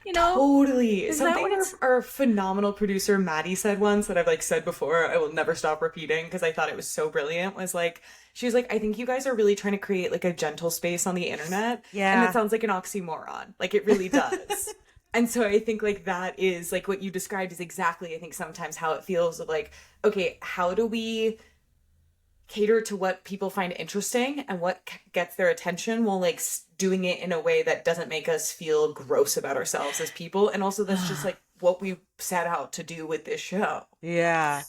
you know. Totally. Is that Something what our phenomenal producer Maddie said once that I've like said before, I will never stop repeating because I thought it was so brilliant, was like, she was like, I think you guys are really trying to create like a gentle space on the internet. Yeah. And it sounds like an oxymoron. Like it really does. And so I think like that is like what you described is exactly, I think sometimes how it feels of like, okay, how do we cater to what people find interesting and what gets their attention while like doing it in a way that doesn't make us feel gross about ourselves as people. And also that's just like what we set out to do with this show. Yeah.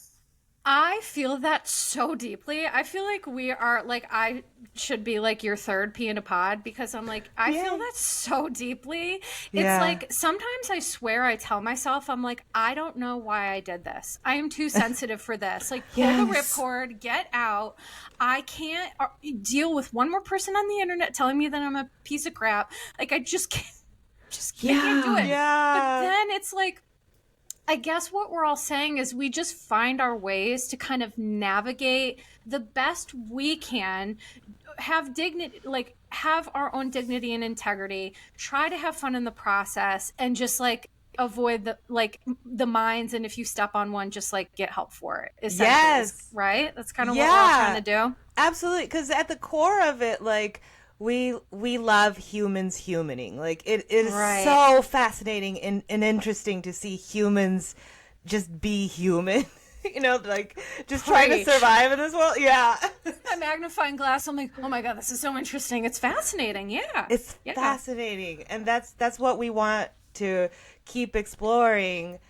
I feel that so deeply. I feel like we are like, I should be like your third pea in a pod, because I'm like, I feel that so deeply. It's like sometimes I swear I tell myself, I'm like, I don't know why I did this. I am too sensitive for this. Like pull the ripcord, get out. I can't deal with one more person on the internet telling me that I'm a piece of crap. Like I just can't do it. Yeah. But then it's like, I guess what we're all saying is we just find our ways to kind of navigate the best we can, have dignity, like have our own dignity and integrity, try to have fun in the process, and just like avoid the mines. And if you step on one, just like get help for it. Yes. Right? That's kind of what we're all trying to do. Absolutely. Because at the core of it, like, we love humans humaning. Like it is so fascinating and interesting to see humans just be human. You know, like just trying to survive in this world. Yeah. A magnifying glass. I'm like, oh my God, this is so interesting. It's fascinating. Yeah. It's fascinating. And that's what we want to keep exploring,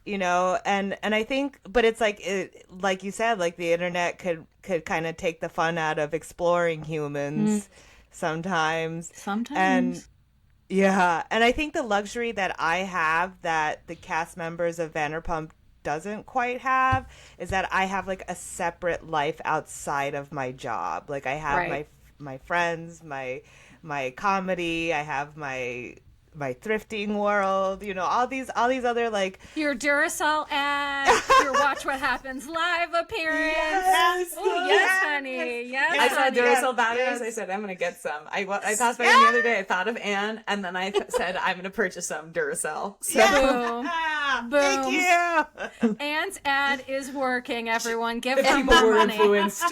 you know, and I think, but it's like, like you said, like the internet could kind of take the fun out of exploring humans. Sometimes. And and I think the luxury that I have that the cast members of Vanderpump doesn't quite have is that I have like a separate life outside of my job. Like I have my friends, my comedy, I have my thrifting world, you know, all these other like your Duracell ad, your Watch What Happens Live appearance. Yes, yes, honey. Yes, I saw honey. Duracell batteries. I said I'm gonna get some. I passed by them the other day. I thought of Anne, and then I said I'm gonna purchase some Duracell. So Boom. Thank you. Anne's ad is working. Everyone, give her people more were money. influenced.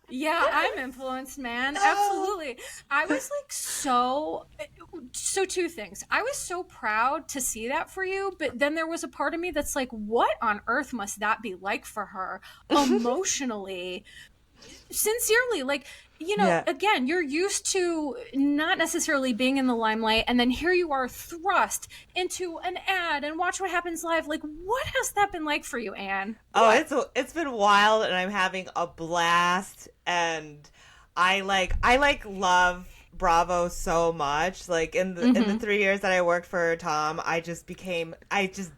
Yeah, I'm influenced, man. Absolutely. I was like so two things. I was so proud to see that for you, but then there was a part of me that's like, what on earth must that be like for her emotionally? Sincerely, like, you know, again, you're used to not necessarily being in the limelight, and then here you are thrust into an ad and Watch What Happens Live. Like, what has that been like for you, Anne? Oh, it's been wild, and I'm having a blast, and I love Bravo so much. Like in the 3 years that I worked for Tom, I just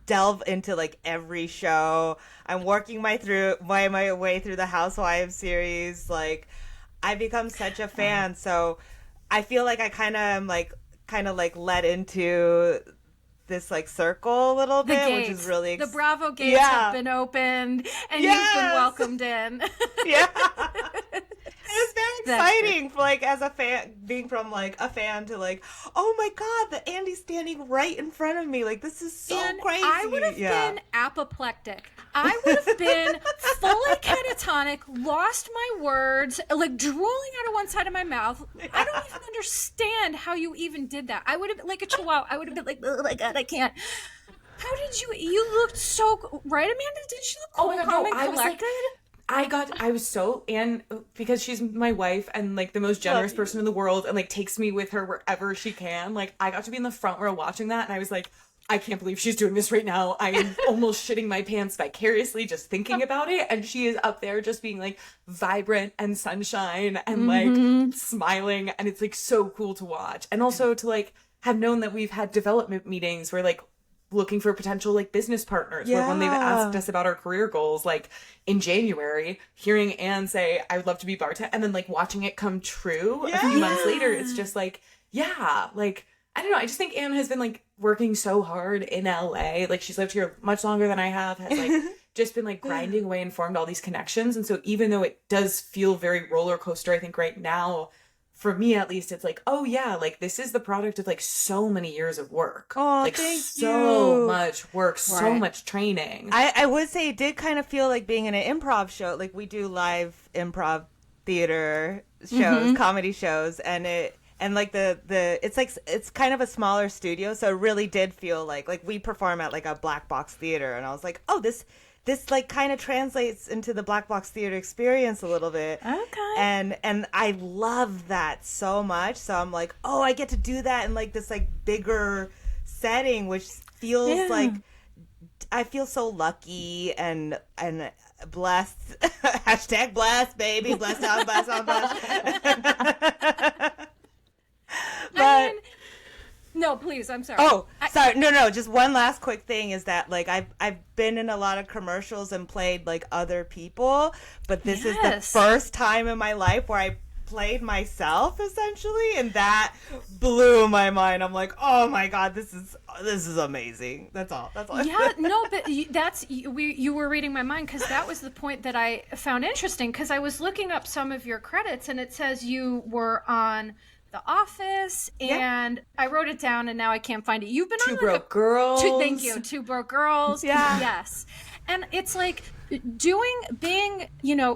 delve into like every show. I'm working my way through the Housewives series. Like I become such a fan, so I feel like I kind of let into this like circle a little bit, which is really the Bravo gates have been opened, and you've been welcomed in. It's very exciting for like as a fan, being from like a fan to like, oh my God, the Andy's standing right in front of me. Like this is so crazy. I would have been apoplectic. I would have been fully catatonic, lost my words, like drooling out of one side of my mouth. I don't even understand how you even did that. I would have been like a chihuahua. I would have been like, oh my God, I can't. How did you looked so, right, Amanda? Did she look calm and collected? I was so, and because she's my wife and like the most generous person in the world and like takes me with her wherever she can, like I got to be in the front row watching that, and I was like, I can't believe she's doing this right now. I am almost shitting my pants vicariously just thinking about it. And she is up there just being like vibrant and sunshine and like smiling. And it's like so cool to watch. And also to like have known that we've had development meetings where like looking for potential like business partners where when they've asked us about our career goals, like in January, hearing Anne say, I would love to be bartender, and then like watching it come true a few months later, it's just like, like, I don't know. I just think Anne has been like working so hard in LA. Like she's lived here much longer than I have, has like just been like grinding away and formed all these connections. And so even though it does feel very roller coaster, I think right now, for me at least, it's like, oh yeah, like this is the product of like so many years of work. Oh, like thank so you. much work, so much training. I would say it did kind of feel like being in an improv show. Like we do live improv theater shows, comedy shows, and like the it's like it's kind of a smaller studio, so it really did feel like we perform at like a black box theater, and I was like, oh, this like kind of translates into the black box theater experience a little bit. Okay. And I love that so much. So I'm like, oh, I get to do that in like this like bigger setting, which feels like I feel so lucky and blessed. Hashtag blessed, baby. Blessed on blessed on blessed. I mean, no, please, I'm sorry. Oh, sorry. No. Just one last quick thing is that like I've been in a lot of commercials and played like other people, but this is the first time in my life where I played myself essentially, and that blew my mind. I'm like, oh my god, this is amazing. That's all. Yeah, no, but you were reading my mind, because that was the point that I found interesting, because I was looking up some of your credits and it says you were on The Office, and I wrote it down and now I can't find it. You've been on Two Broke Girls. Thank you. Two Broke Girls. Yeah. Yes. And it's like being,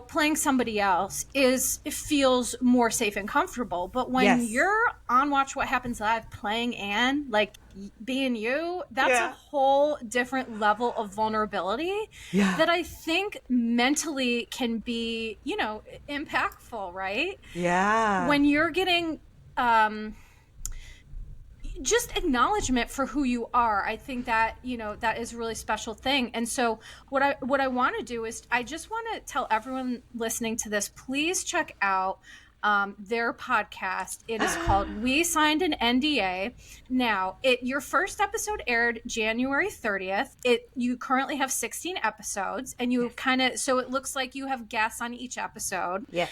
playing somebody else it feels more safe and comfortable. But when you're on Watch What Happens Live playing Anne, like being you, that's a whole different level of vulnerability that I think mentally can be, impactful, right? Yeah. When you're getting just acknowledgement for who you are, I think that that is a really special thing. And so what I want to do is I just want to tell everyone listening to this, please check out their podcast. It is called We Signed an NDA. Now, your first episode aired January 30th. You currently have 16 episodes, and you so it looks like you have guests on each episode. Yeah.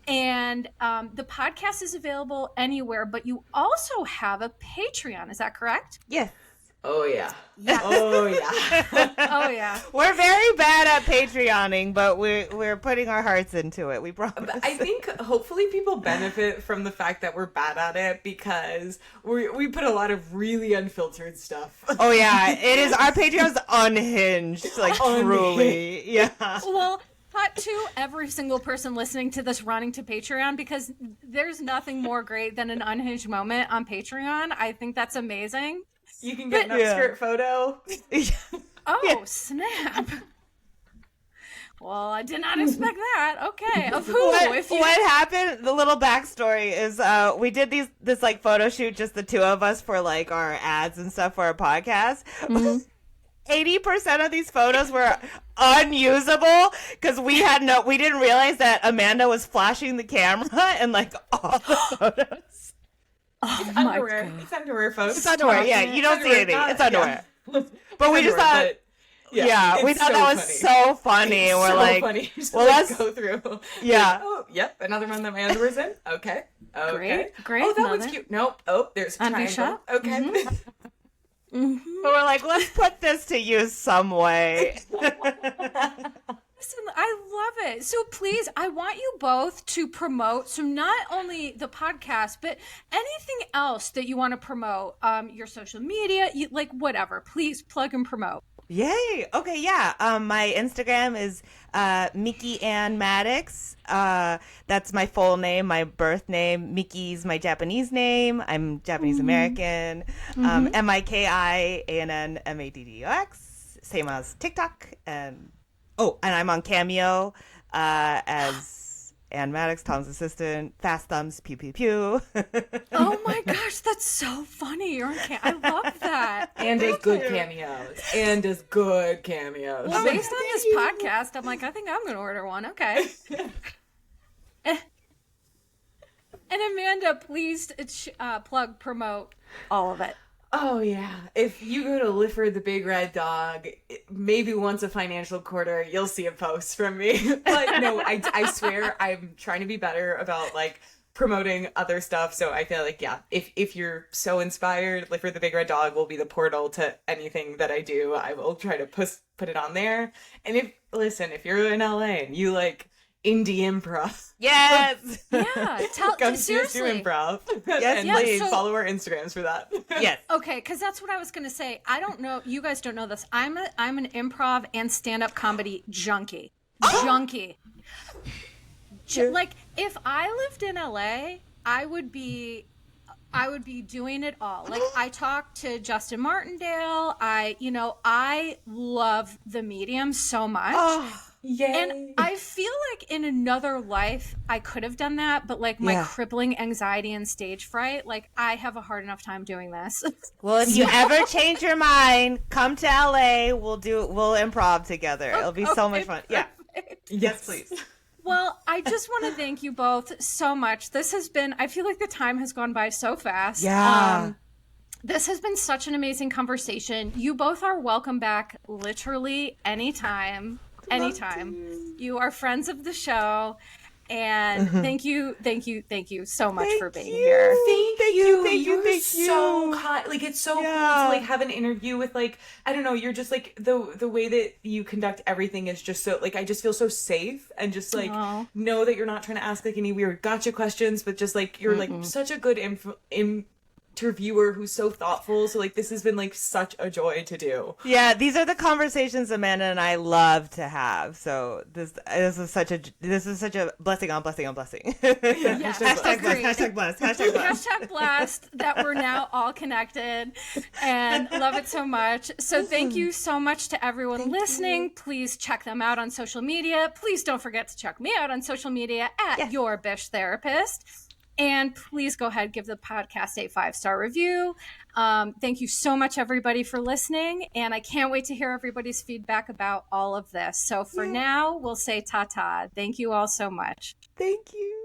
And the podcast is available anywhere, but you also have a Patreon. Is that correct? Yes. Oh, yeah. Oh, yeah. Oh, yeah. We're very bad at Patreoning, but we're putting our hearts into it. We promise. I think hopefully people benefit from the fact that we're bad at it, because we put a lot of really unfiltered stuff. Oh, yeah. It is. Our Patreon's unhinged. Like, truly. Yeah. Well, hot to every single person listening to this running to Patreon, because there's nothing more great than an unhinged moment on Patreon. I think that's amazing. You can get an upskirt photo. Oh, snap. Well, I did not expect that. Okay. Of who? What happened, the little backstory is we did this like photo shoot, just the two of us, for like our ads and stuff for our podcast. 80% of these photos were unusable because we didn't realize that Amanda was flashing the camera and like all the photos. Oh, it's underwear. God. It's underwear, folks. It's underwear. Yeah, you don't see anything. It's underwear. Yeah. But we just thought, we thought that was so funny. It's we're so like, funny. Just well, let's go through. Yeah. Like, oh, yep. Another one that my underwear's in. Okay. Great. Oh, that one's cute. Nope. Oh, there's a triangle. Okay. But we're like, let's put this to use some way. Listen, I love it. So please, I want you both to promote, so not only the podcast, but anything else that you want to promote, your social media, like whatever. Please plug and promote. Yay. Okay, yeah. My Instagram is Mickey Ann Maddox. That's my full name, my birth name. Mickey's my Japanese name. I'm Japanese American. MIKIANNMADDOX. Same as TikTok. And I'm on Cameo as and Maddox, Tom's assistant. Fast thumbs, pew pew pew. Oh my gosh, that's so funny. You're on I love that. And as good cameos. And as good cameos. Well, based on this podcast, I'm like, I think I'm going to order one. Okay. And Amanda, please plug, promote all of it. Oh, yeah. If you go to Lifford the Big Red Dog, maybe once a financial quarter, you'll see a post from me. But no, I swear I'm trying to be better about, like, promoting other stuff. So I feel like, yeah, if you're so inspired, Lifford the Big Red Dog will be the portal to anything that I do. I will try to put it on there. And if you're in LA and you like indie improv. Yes. Yeah. Come seriously. see us do improv. Yes, and yeah, please so- follow our Instagrams for that. Yes. Okay, because that's what I was going to say. I don't know. You guys don't know this. I'm an improv and stand-up comedy junkie. Junkie. Like, if I lived in LA, I would be doing it all. Like, I talked to Justin Martindale. I love the medium so much. Yay. And I feel like in another life I could have done that, but like my crippling anxiety and stage fright, like I have a hard enough time doing this. Well, if you ever change your mind, come to LA. We'll improv together. It'll be so much fun. Yeah. Yes, please. Well, I just want to thank you both so much. This has been, I feel like the time has gone by so fast. Yeah. This has been such an amazing conversation. You both are welcome back literally anytime. You are friends of the show. And thank you so much for being here. Thank you. You're so kind. Like, it's so cool to like have an interview with, like, I don't know, you're just like the way that you conduct everything is just so, like, I just feel so safe and just like know that you're not trying to ask like any weird gotcha questions, but just like you're like such a good interviewer who's so thoughtful. So like this has been like such a joy to do. Yeah, these are the conversations Amanda and I love to have. So this is such a blessing on blessing on blessing. Yes, Hashtag blessed. Hashtag blessed that we're now all connected and love it so much. So thank you so much to everyone listening. Please check them out on social media. Please don't forget to check me out on social media at Your Bish Therapist. And please go ahead, give the podcast a 5-star review. Thank you so much, everybody, for listening. And I can't wait to hear everybody's feedback about all of this. So for now, we'll say ta-ta. Thank you all so much. Thank you.